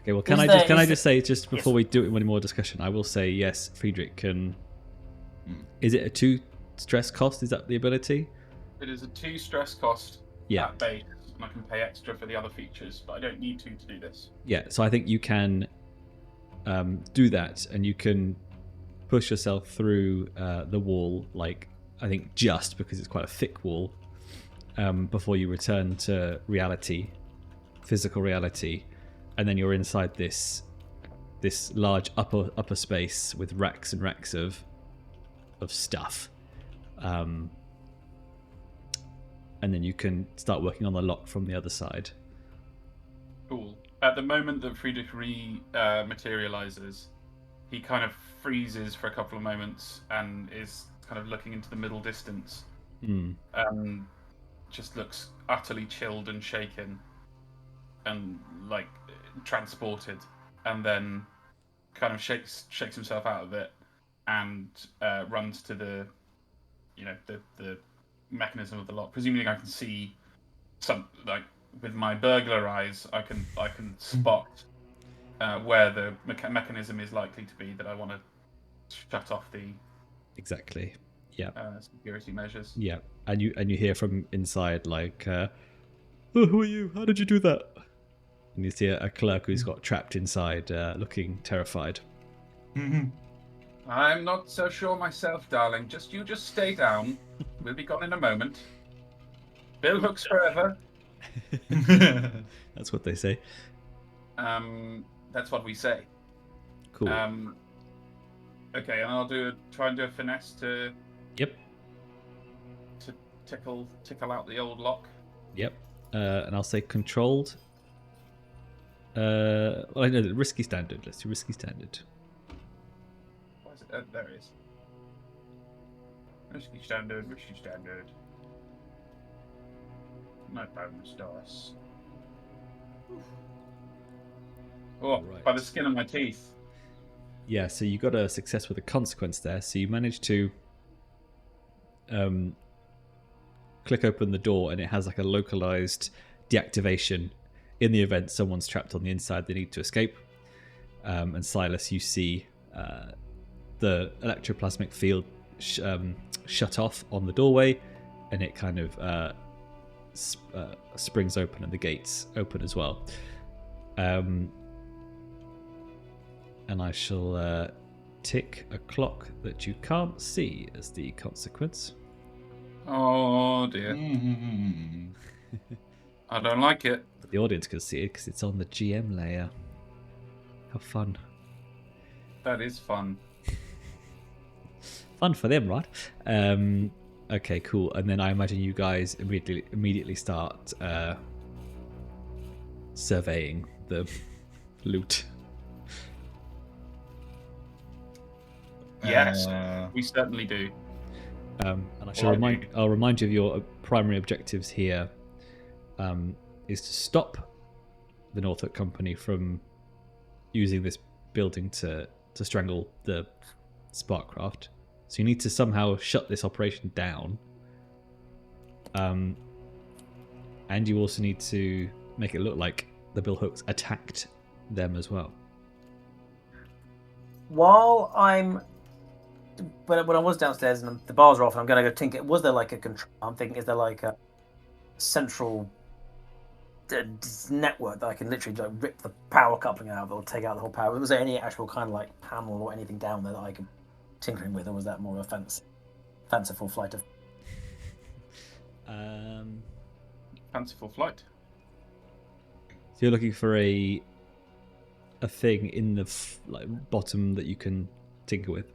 Okay, well, can I just say, just before we do any more discussion, I will say, yes, Friedrich can... Is it a 2 stress cost? Is that the ability? It is a 2 stress cost Yeah. at base, and I can pay extra for the other features, but I don't need to do this. Yeah, so I think you can do that, and you can push yourself through the wall, like, I think just because it's quite a thick wall, before you return to reality, physical reality, and then you're inside this large upper space with racks and racks of stuff, and then you can start working on the lock from the other side. Cool. At the moment that Friedrich materializes, he kind of freezes for a couple of moments and is kind of looking into the middle distance. Just looks utterly chilled and shaken and like transported, and then kind of shakes himself out of it and runs to the mechanism of the lock. Presumably I can see some, like, with my burglar eyes, I can spot where the mechanism is likely to be that I want to shut off the Exactly. Yeah. Security measures. Yeah, and you hear from inside, like, oh, who are you? How did you do that? And you see a clerk who's got trapped inside, looking terrified. I'm not so sure myself, darling. Just stay down. We'll be gone in a moment. Billhooks forever. That's what they say. That's what we say. Cool. Okay, and I'll try and do a finesse to. Yep. To tickle out the old lock. Yep. And I'll say controlled. Well, I know the risky standard. Let's do risky standard. Why is it? There it is. Risky standard. No bonus dice. Oh, Right. by the skin of my teeth. Yeah, so you got a success with a consequence there. So you managed to click open the door, and it has like a localized deactivation in the event someone's trapped on the inside. They need to escape. And Silas, you see the electroplasmic field shut off on the doorway, and it kind of springs open, and the gates open as well. And I shall tick a clock that you can't see as the consequence. Oh dear. I don't like it. But the audience can see it because it's on the GM layer. How fun. That is fun. Fun for them, right? Okay, cool. And then I imagine you guys immediately start surveying the loot. Yes, we certainly do. And I'll remind you of your primary objectives here. Is to stop the Norfolk Company from using this building to strangle the sparkcraft. So you need to somehow shut this operation down. And you also need to make it look like the Billhooks attacked them as well. While when I was downstairs and the bars are off, and I'm going to go tinker. Was there like a control? I'm thinking, is there like a central network that I can literally like rip the power coupling out of, or take out the whole power? Was there any actual kind of like panel or anything down there that I could tinkering with, or was that more of a fanciful flight of? Fanciful flight. So you're looking for a thing in the bottom that you can tinker with.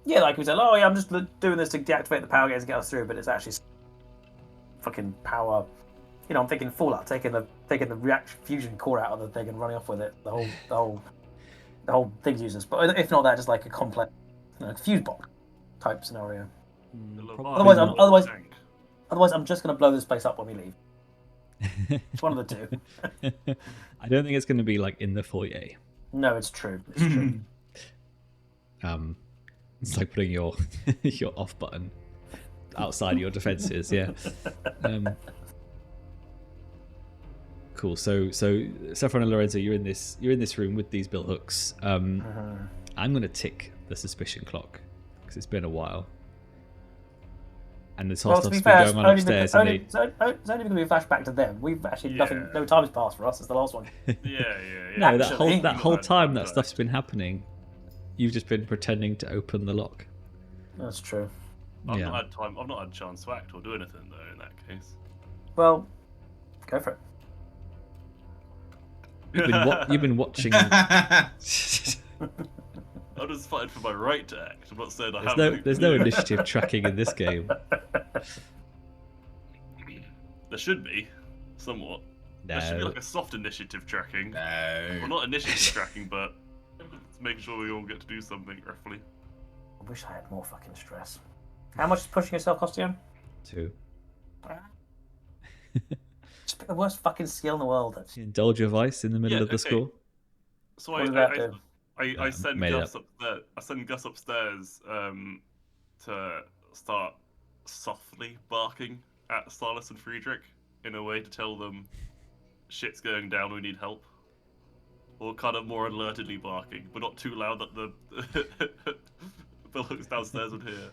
Yeah, like we said, oh yeah, I'm just doing this to deactivate the power gates and get us through, but it's actually fucking power I'm thinking Fallout, taking the reaction fusion core out of the thing and running off with it. The whole thing's useless. But if not that, just like a complex, fuse box type scenario. Probably not. Otherwise, I'm just gonna blow this place up when we leave. It's one of the two. I don't think it's going to be like in the foyer. No, it's true. It's true. It's like putting your your off button outside your defenses. Yeah. Cool. So Saffron and Lorenzo, you're in this room with these billhooks. I'm going to tick the suspicion clock because it's been a while. And this whole stuff's been going on upstairs. It's only going to be a flashback to them. We've actually no time has passed for us. It's the last one. Yeah. No, that whole time that stuff's been happening, you've just been pretending to open the lock. That's true. I've not had time. I've not had a chance to act or do anything though. In that case, well, go for it. You've been watching. I'm just fighting for my right to act. I'm not saying I haven't. There's no initiative tracking in this game. There should be, somewhat. No. There should be like a soft initiative tracking. No. Well, not initiative tracking, but making sure we all get to do something roughly. I wish I had more fucking stress. How much is pushing yourself cost you? 2. Just pick the worst fucking skill in the world. Indulge your vice in the middle of the score. So What does that do? I send Gus upstairs. I send Gus upstairs to start softly barking at Silas and Friedrich in a way to tell them shit's going down. We need help. Or kind of more alertedly barking, but not too loud that the Billhooks downstairs would hear.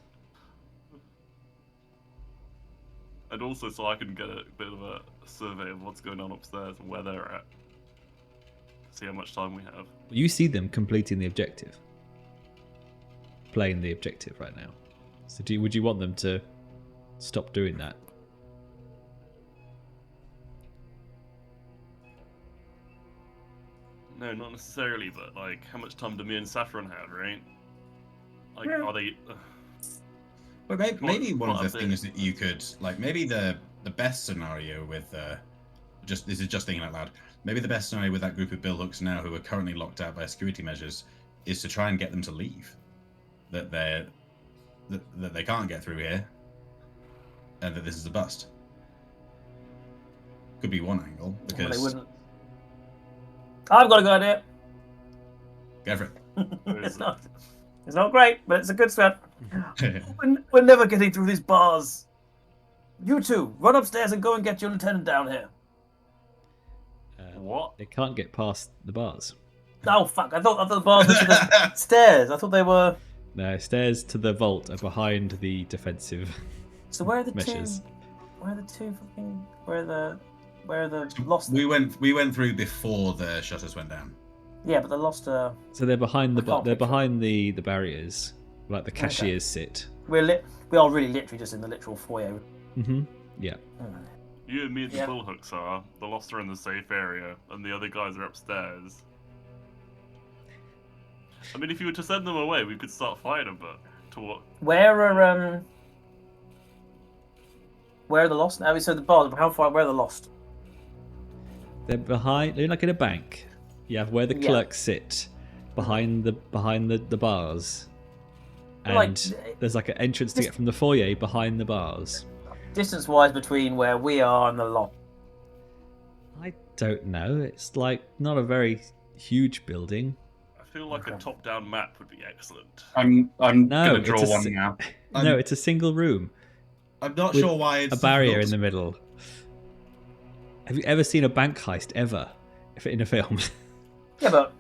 And also so I can get a bit of a survey of what's going on upstairs and where they're at. See how much time we have. You see them completing the objective. Playing the objective right now. So would you want them to stop doing that? No, not necessarily, but like, how much time do me and Saffron have, right? Like, are they... Well, maybe one of the things that you could, like, maybe the best scenario with, this is just thinking out loud, maybe the best scenario with that group of billhooks now who are currently locked out by security measures is to try and get them to leave. That they can't get through here, and that this is a bust. Could be one angle, because... Well, they wouldn't. I've got a good idea. Go for it. It's not great, but it's a good start. We're never getting through these bars. You two, run upstairs and go and get your lieutenant down here. What? They can't get past the bars. Oh, fuck. I thought the bars were to the stairs. I thought they were... No, stairs to the vault are behind the defensive So where are the meshes. two... Where are the two fucking... Where are the lost... We went through before the shutters went down. Yeah, but the lost... So they're behind the can't they're picture. behind the barriers, like the cashiers sit. We are really literally just in the literal foyer. Mm-hmm. Yeah. You and me and the Yeah. Billhooks are. The Lost are in the safe area, and the other guys are upstairs. I mean, if you were to send them away, we could start fighting them, but to what? Where are the lost? I mean, so the bars. How far? Where are the lost? They're behind. They're like in a bank. You have where the clerks sit, behind the bars, and Like, there's like an entrance to get from the foyer behind the bars. Distance-wise between where we are and the lost. I don't know. It's like not a very huge building. I feel like a top-down map would be excellent. I'm No, gonna draw one now. No, it's a single room. I'm not with sure why it's a barrier in difficult. the middle. Have you ever seen a bank heist ever, if in a film? Yeah, but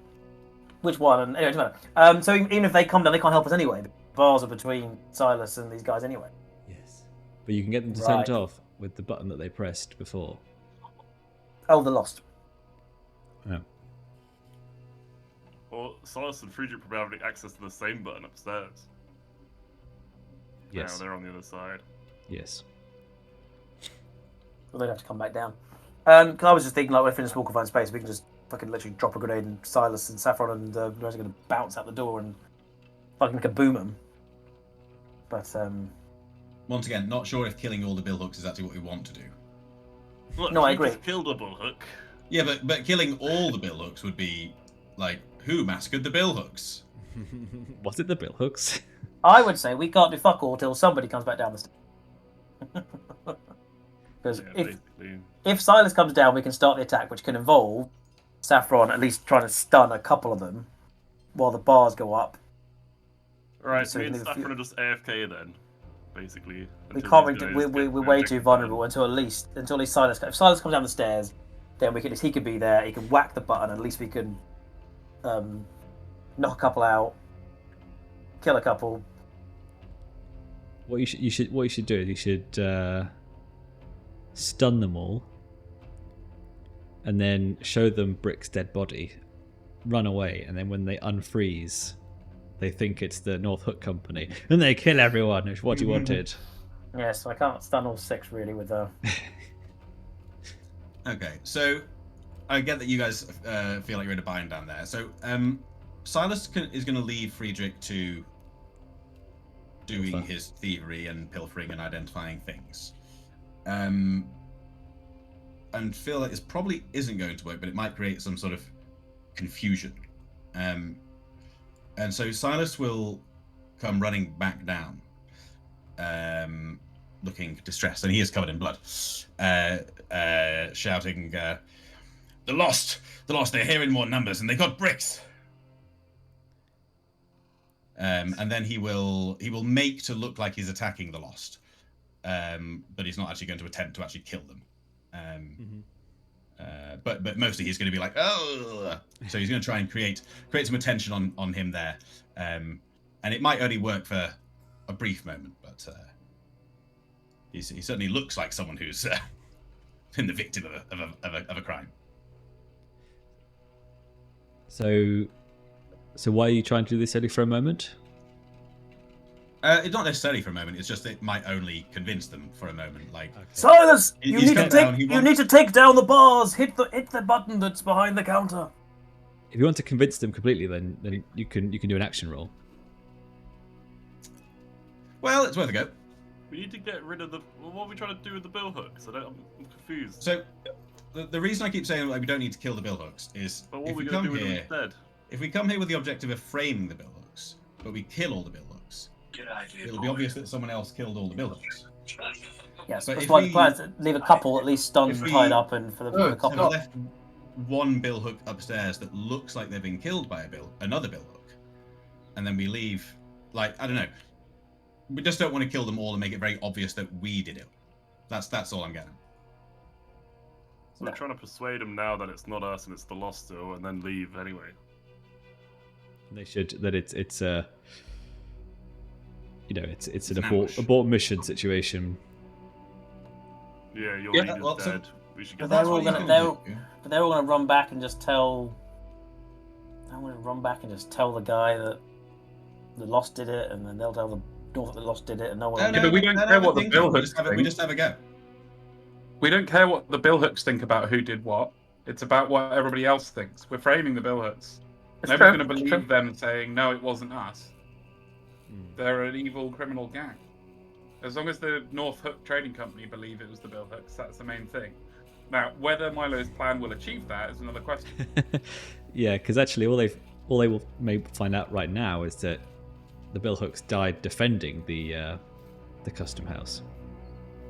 which one? And anyway, it doesn't matter. So even if they come down, they can't help us anyway. The bars are between Silas and these guys anyway. Yes, but you can get them to turn it Right. off with the button that they pressed before. Oh, the lost. Yeah. Well, Silas and Friedrich probably have access to the same button upstairs. Yes. Now they're on the other side. Yes. Well, they'd have to come back down. Because I was just thinking, like, when I finish Walk of Fine Space, we can just fucking literally drop a grenade and Silas and Saffron and the guys are going to bounce out the door and fucking kaboom them. But, Once again, not sure if killing all the billhooks is actually what we want to do. Look, No, I you agree. just killed a Billhook. Yeah, but killing all the Billhooks would be like, who massacred the Billhooks? Was it the Billhooks? I would say we can't do fuck all till somebody comes back down the stairs. Because Yeah, basically. if Silas comes down, we can start the attack, which can involve Saffron at least trying to stun a couple of them while the bars go up. Right, So me and we can leave a few- Saffron are just AFK then, basically. We until can't. these Really, guys we're get way their too next vulnerable turn. until at least Silas. If Silas comes down the stairs, then we can. He could be there. He can whack the button. At least we can knock a couple out, kill a couple. What you should do is you should stun them all, and then show them Brick's dead body, run away, and then when they unfreeze, they think it's the North Hook Company, and they kill everyone. Which is what you wanted. Yes, I can't stun all six really with Okay, so I get that you guys feel like you're in a bind down there. So Silas is going to leave Friedrich to doing his thievery and pilfering and identifying things. And feel like this probably isn't going to work, but it might create some sort of confusion. And so Silas will come running back down, looking distressed, and he is covered in blood, shouting, the lost, they're here in more numbers, and they got bricks. And then he will make to look like he's attacking the lost, but he's not actually going to attempt to actually kill them. But mostly he's going to be like, oh, so he's going to try and create some attention on him there, and it might only work for a brief moment, but he certainly looks like someone who's been the victim of a crime. So why are you trying to do this only for a moment? It's not necessarily for a moment. It's just it might only convince them for a moment. Like Silas, you he's need to come down, need to take down the bars. Hit the button that's behind the counter. If you want to convince them completely, then you can do an action roll. Well, it's worth a go. We need to get rid of the. Well, what are we trying to do with the Billhooks? I'm confused. So the reason I keep saying like we don't need to kill the Billhooks is But what if are we we going to come do with them here, instead? if we come here with the objective of framing the Billhooks, but we kill all the Billhooks, it'll be obvious that someone else killed all the Billhooks. Yes, But that's if why we- the plan is to leave a couple at least stunned if and we- tied up, and for the Have couple. left one Billhook upstairs that looks like they've been killed by another Billhook, and then we leave, like, I don't know. We just don't want to kill them all and make it very obvious that we did it. That's all I'm getting. So we're trying to persuade them now that it's not us and it's the lost still, and then leave anyway. They should that it's a it's an ambush. abort mission situation. Yeah, your Yeah, leader's well, so- dead. We should But get they're that. all what he's gonna do. they're all gonna run back and just tell. I'm gonna run back and just tell the guy that the lost did it, and then they'll tell the North that the lost did it, and no one. but we don't care what the Billhooks we think. just have a go. We don't care what the Billhooks think about who did what. It's about what everybody else thinks. We're framing the Billhooks. It's Nobody's true, going to it's believe true. them saying, no, it wasn't us. They're an evil criminal gang. As long as the North Hook Trading Company believe it was the Billhooks, that's the main thing. Now, whether Milo's plan will achieve that is another question. Yeah, because actually all they will maybe find out right now is that the Billhooks died defending the custom house.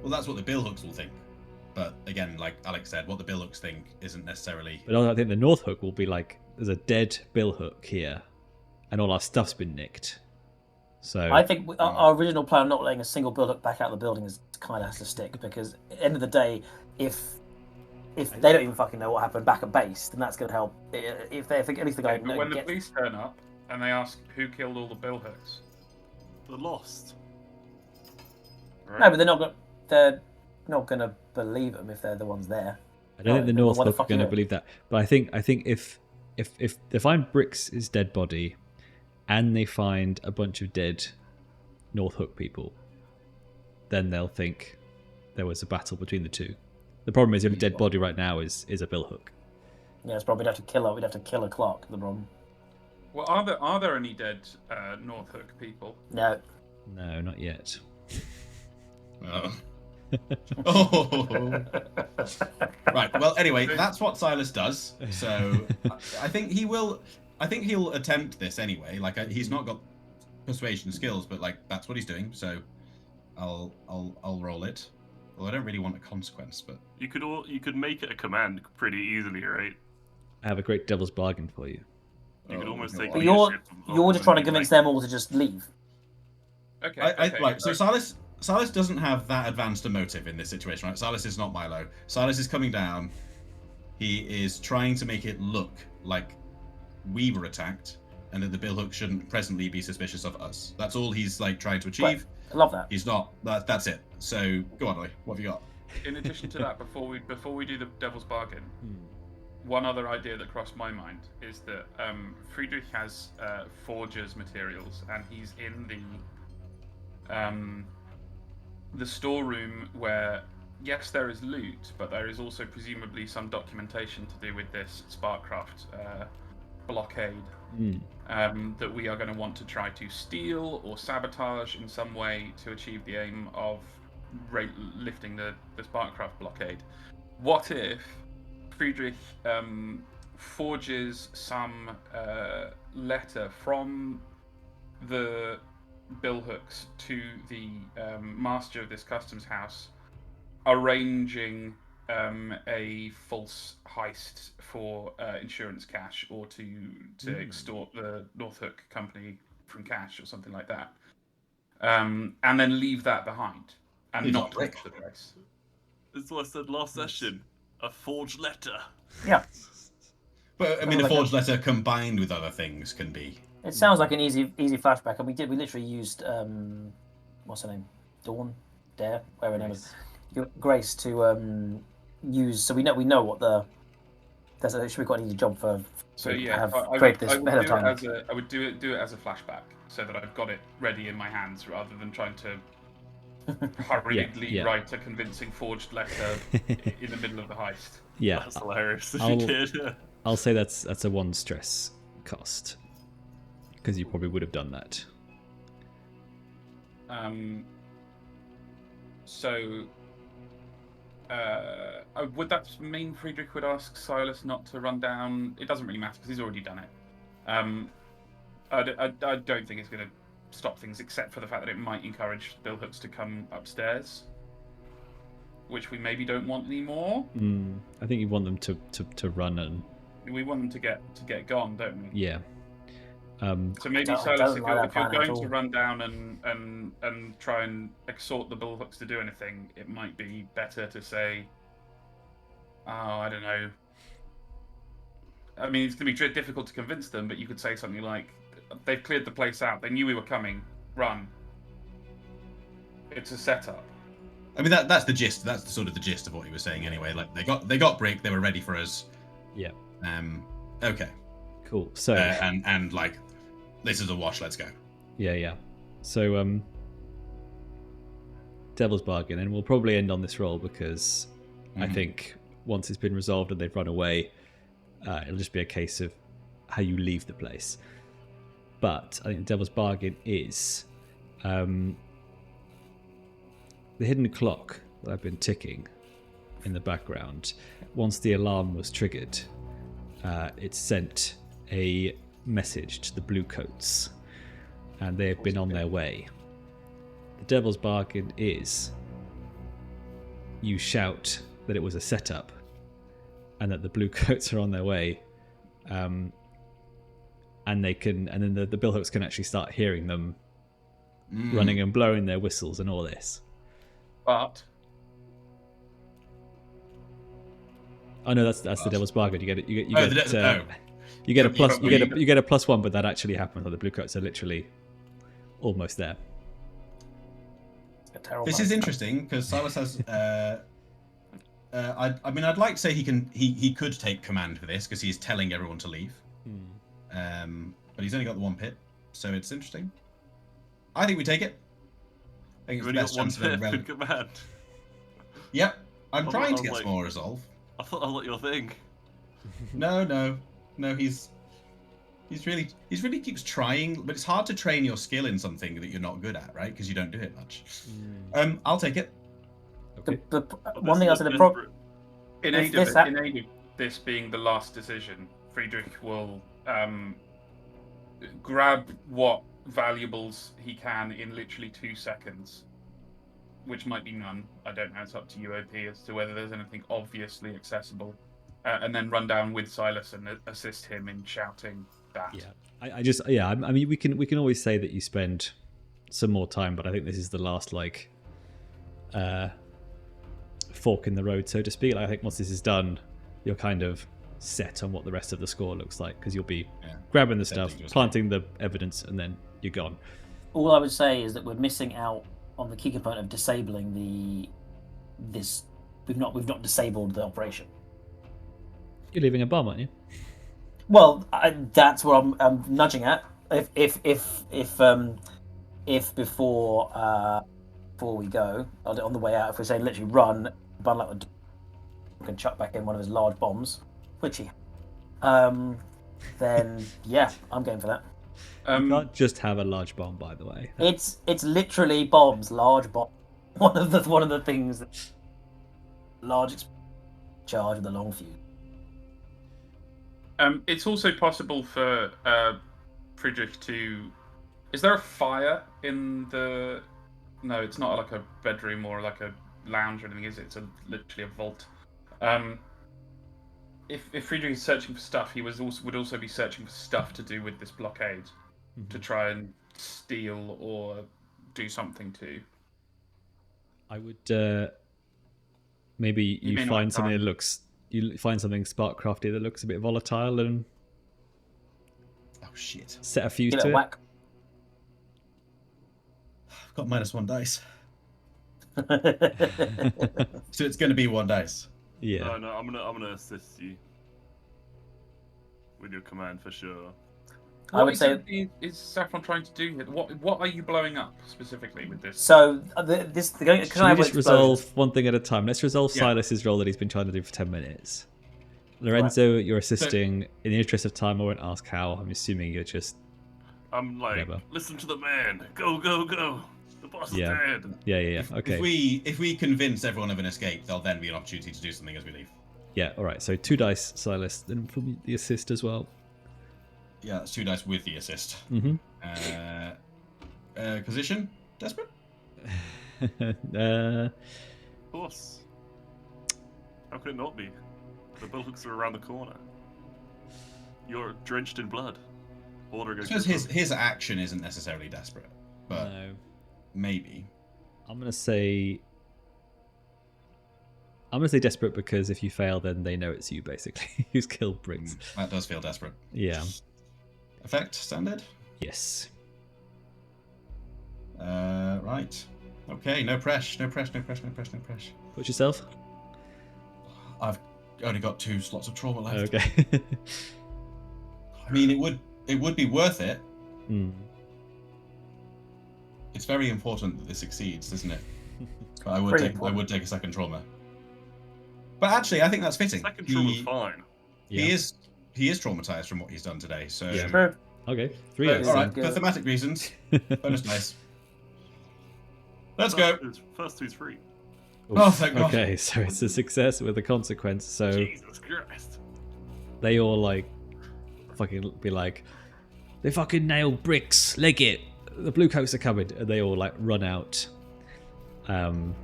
Well, that's what the Billhooks will think. But again, like Alex said, what the Billhooks think isn't necessarily. But I think the North Hook will be like, there's a dead Billhook here, and all our stuff's been nicked. So I think our original plan of not letting a single Billhook back out of the building is kind of has to stick, because at the end of the day, if they don't even fucking know what happened back at base, then that's going to help. If they think at least the guy. But when the police turn up and they ask who killed all the Billhooks, The lost. Right? No, but they're not going to believe them if they're the ones there. I don't think the North what the Hook are fuck going to you believe that. But I think if they find Brick's dead body, and they find a bunch of dead North Hook people, then they'll think there was a battle between the two. The problem is, the only dead body right now is a Billhook. Yeah, it's probably we'd have to kill a clock. The problem. well, are there any dead North Hook people? No. No, not yet. Oh. Oh. Right. Well, anyway, that's what Silas does. So I think he will. I think he'll attempt this anyway. Like he's not got persuasion skills, but like that's what he's doing. So I'll roll it. Well, I don't really want a consequence, but You could make it a command pretty easily, right? I have a great devil's bargain for you. You could almost take. But leadership you're just trying to convince them all to just leave. Okay. Right. So Silas doesn't have that advanced a motive in this situation, right? Silas is not Milo. Silas is coming down. He is trying to make it look like we were attacked, and that the Billhooks shouldn't presently be suspicious of us. That's all he's like trying to achieve. Right. I love that. He's not. That's it. So go on, Olly. What have you got? In addition to that, before we do the devil's bargain, one other idea that crossed my mind is that Friedrich has forger's materials, and he's in the storeroom where, yes, there is loot, but there is also presumably some documentation to do with this sparkcraft blockade that we are going to want to try to steal or sabotage in some way to achieve the aim of lifting the sparkcraft blockade. What if Friedrich forges some letter from the Billhooks to the master of this customs house, arranging a false heist for insurance cash, or to extort the North Hook company from cash or something like that, and then leave that behind and not take the place. That's what I said last session. A forged letter. Yeah. But I mean, a forged letter combined with other things can be. It sounds like an easy flashback, and we literally used what's her name, Dare, whatever her name is, Grace, to use. So we know what the. That's actually quite an easy job for. So yeah, create this ahead of time. I would do it as a flashback, so that I've got it ready in my hands, rather than trying to hurriedly write a convincing forged letter in the middle of the heist. Yeah, that's hilarious. If you did. I'll say that's a 1 stress cost, because you probably would have done that. So would that mean Friedrich would ask Silas not to run down? It doesn't really matter because he's already done it. I don't think it's going to stop things, except for the fact that it might encourage Billhooks to come upstairs, which we maybe don't want anymore. I think you want them to run, and we want them to get gone, don't we? Yeah. So maybe Silas, if you're going to run down and try and exhort the Billhooks to do anything, it might be better to say, I don't know. I mean, it's going to be difficult to convince them, but you could say something like, they've cleared the place out. They knew we were coming. Run. It's a setup. I mean, that's the gist. That's sort of the gist of what he was saying anyway. Like they got break. They were ready for us. Yeah. Okay. Cool. So and like, this is a wash. Let's go. Yeah. So devil's bargain, and we'll probably end on this roll because I think once it's been resolved and they've run away, it'll just be a case of how you leave the place. But I think the devil's bargain is the hidden clock that I've been ticking in the background. Once the alarm was triggered, it sent a message to the Bluecoats, and they have been on their way. The devil's bargain is you shout that it was a setup and that the Bluecoats are on their way, and then the Billhooks can actually start hearing them running and blowing their whistles and all this. But no, that's the devil's bargain. You get a +1, but that actually happens. The Bluecoats are literally almost there. This is interesting because Silas has. I mean, I'd like to say he could take command for this because he's telling everyone to leave. But he's only got the 1 pip, so it's interesting. I think we take it. I think it's the best chance of good command. Yep, I'm trying to get some more resolve. I thought that was your thing. No. He's really keeps trying, but it's hard to train your skill in something that you're not good at, right? Because you don't do it much. I'll take it. Okay. The one thing I said, In aid of this being the last decision, Friedrich will grab what valuables he can in literally 2 seconds, which might be none. I don't know. It's up to you, OP, as to whether there's anything obviously accessible, and then run down with Silas and assist him in shouting that. Yeah, I mean, we can always say that you spend some more time, but I think this is the last like fork in the road, so to speak. Like, I think once this is done, you're kind of set on what the rest of the score looks like, because you'll be grabbing the stuff, planting the evidence, and then you're gone. All I would say is that we're missing out on the key component of disabling this. We've not disabled the operation. You're leaving a bomb, aren't you? Well, that's what I'm nudging at. If before we go on the way out, if we're saying literally run, bundle up the door, and chuck back in one of his large bombs, which he, then yeah, I'm going for that. You can't just have a large bomb, by the way. It's literally bombs, large bomb. One of the things that large charge with a long fuse. It's also possible for Friedrich to. Is there a fire in the? No, it's not like a bedroom or like a lounge or anything, is it? It's literally a vault. If Friedrich is searching for stuff, he would also be searching for stuff to do with this blockade, to try and steal or do something to. I would maybe you find something that looks. You find something sparkcrafty that looks a bit volatile and shit, set a fuse Give it to a it. whack. I've got -1 dice. So it's going to be 1 dice. Yeah. No, I'm gonna assist you with your command for sure. I would say is Saffron trying to do here? What are you blowing up specifically with this? so. Should we just resolve one thing at a time? Let's resolve Silas's role that he's been trying to do for 10 minutes. Lorenzo, you're assisting. In the interest of time, I won't ask how. I'm assuming you're just. I'm like, whatever. Listen to the man. Go, go, go. The boss is dead. Yeah. Okay. If we convince everyone of an escape, there'll then be an opportunity to do something as we leave. Yeah. All right. So 2 dice, Silas. Then for the assist as well. Yeah, that's 2 dice with the assist. Mm-hmm. Position? Desperate? Of course. How could it not be? The Billhooks are around the corner. You're drenched in blood. I suppose his action isn't necessarily desperate, but No. maybe. I'm gonna say desperate because if you fail, then they know it's you basically who's killed Briggs. That does feel desperate. Yeah. Effect standard? Yes. Right. Okay, no press. Put yourself. I've only got 2 slots of trauma left. Okay. I mean, it would be worth it. Hmm. It's very important that this succeeds, isn't it? But I would take a second trauma. But actually, I think that's fitting. Second trauma's fine. Yeah. He is traumatized from what he's done today. So Yeah. True. Okay. 3 all right, Good. for thematic reasons, bonus dice. Let's go. First two's free. Oh, thank God. Okay, so it's a success with a consequence. So Jesus Christ. they all like fucking be like, they fucking nailed Bricks, leg it. The blue coats are coming, and they all like run out. And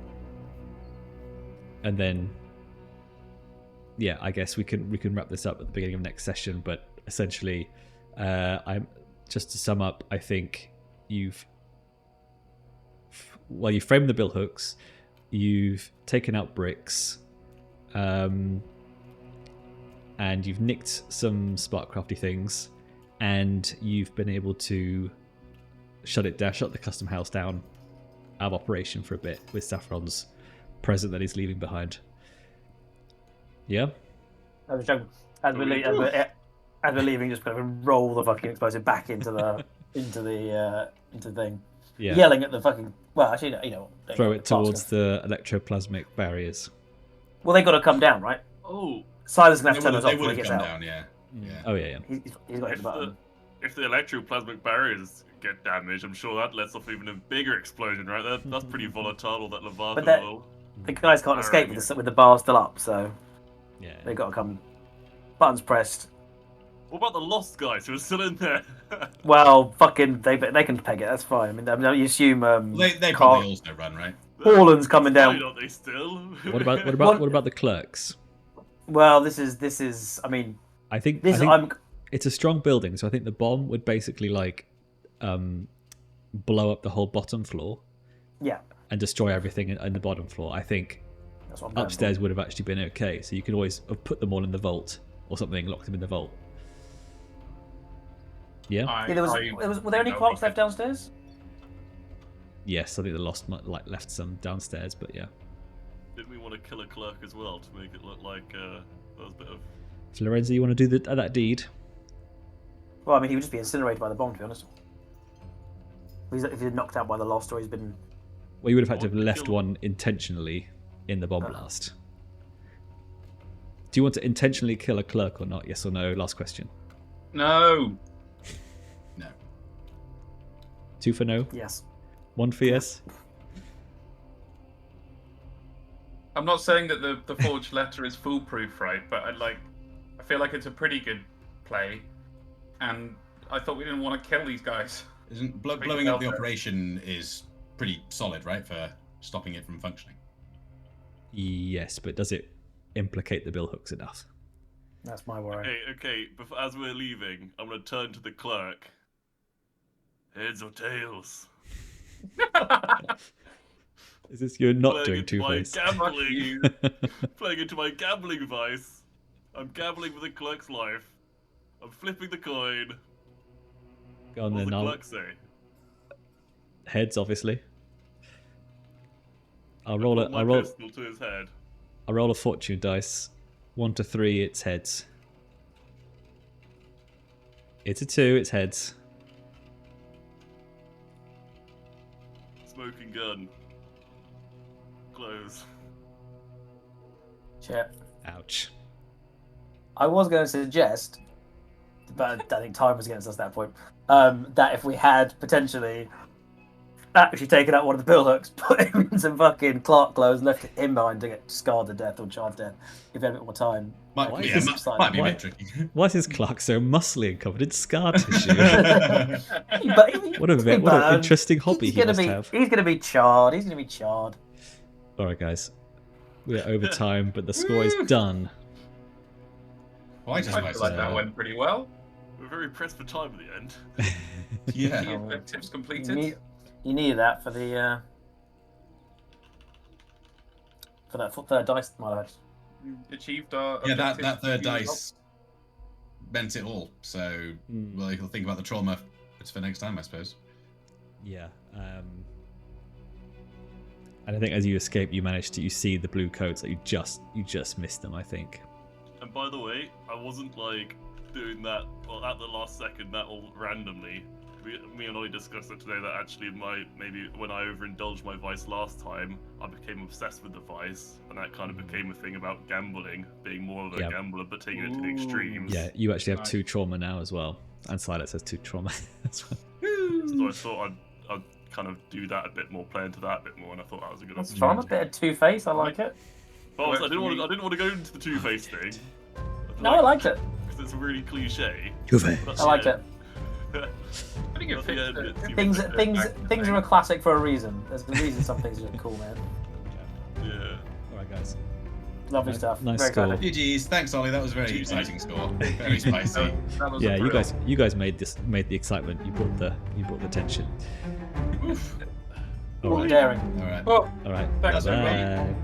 then, yeah, I guess we can wrap this up at the beginning of next session. But essentially, I'm just to sum up. I think you framed the Billhooks, you've taken out Bricks, and you've nicked some sparkcrafty things, and you've been able to shut the custom house down out of operation for a bit with Saffron's present that he's leaving behind. Yeah? I was joking. As we're leaving, just kind of roll the fucking explosive back into the thing. Yeah. Yelling at the fucking. Well, actually, you know. Throw it towards the electroplasmic barriers. Well, they got to come down, right? Oh. Silas gonna have to turn They us off when would he have gets come out. down, yeah. Oh, yeah. He's got to hit the button. If the electroplasmic barriers get damaged, I'm sure that lets off even a bigger explosion, right? That's pretty volatile, all that Leviathan But will. The guys can't escape with the bar still up, so. Yeah. They got to come. Buttons pressed. What about the lost guys who are still in there? Well, fucking, they can peg it. That's fine. I mean, you assume They probably also run, right? Holland's coming Fine, down. aren't they still? What about the clerks? Well, this is. I mean, I think I'm. it's a strong building, so I think the bomb would basically like blow up the whole bottom floor. Yeah. And destroy everything in the bottom floor. I think That's what I'm going upstairs would have actually been okay. So you could always have put them all in the vault or something, locked them in the vault. Yeah. Were there any clocks left downstairs? Yes, I think the lost left some downstairs, but yeah. Didn't we want to kill a clerk as well to make it look like that was a bit of... So Lorenzo, you want to do that deed? Well, I mean, he would just be incinerated by the bomb, to be honest. If he's knocked out by the lost, or he's been... Well, you would have had to have left one intentionally in the bomb blast. Do you want to intentionally kill a clerk or not? Yes or no? Last question. No. No. 2 for no? Yes. 1 for yes? I'm not saying that the forged letter is foolproof, right? But I feel like it's a pretty good play, and I thought we didn't want to kill these guys. Isn't blowing up the operation is pretty solid, right, for stopping it from functioning? Yes, but does it implicate the Billhooks enough? That's my worry. Okay. Before, as we're leaving, I'm going to turn to the clerk. Heads or tails? Is this you're not Playing doing Two-Face? Playing into my gambling vice. I'm gambling for the clerk's life. I'm flipping the coin. Go on What does then. the clerk say? Heads, obviously. I'll Put roll my pistol to his head. a roll of fortune dice. 1 to 3, it's heads. It's a 2, it's heads. Smoking gun. Close. Shit. Ouch. I was going to suggest, but I think time was against us at that point, that if we had potentially actually taken out one of the Billhooks, put him in some fucking Clark clothes, and left him behind to get scarred to death or charred to death, if we had a bit more time. Might be a bit tricky. Why is his Clark so muscly and covered in scar tissue? But What an interesting hobby he must have. He's going to be charred. He's going to be charred. All right, guys. We're over time, but the score is done. Well, I feel like that went pretty well. We're very pressed for time at the end. Yeah. The objectives completed. You needed that for the for that third dice, Milo. Achieved our that third dice meant it all. So, well, you'll think about the trauma. It's for next time, I suppose. Yeah. And I think as you escape, you see the blue coats. Like you just missed them, I think. And by the way, I wasn't like doing that at the last second, that all randomly. Me and Olly discussed it today that actually maybe when I overindulged my vice last time, I became obsessed with the vice, and that kind of became a thing about gambling, being more of a gambler, but taking it to the extremes. Yeah, you actually have 2 trauma now as well, and Silas has 2 trauma as well. So I thought I'd kind of do that a bit more, play into that a bit more, and I thought that was a good That's option. fun. A bit of Two-Face. I like it. But also, I didn't want to go into the Two-Face thing. No, I liked it. Because it's really cliche. Two-Face. I liked it. I think it fits Things are a classic for a reason. There's a reason some things are cool, man. Yeah. All right, guys. Lovely stuff. Nice Very score. exciting. GG's. Thanks, Olly. That was a very exciting score. Very spicy. Yeah, you guys made the excitement. You brought the tension. Oof. All right. Daring. All right. Well, All right. thanks, Bye. everybody.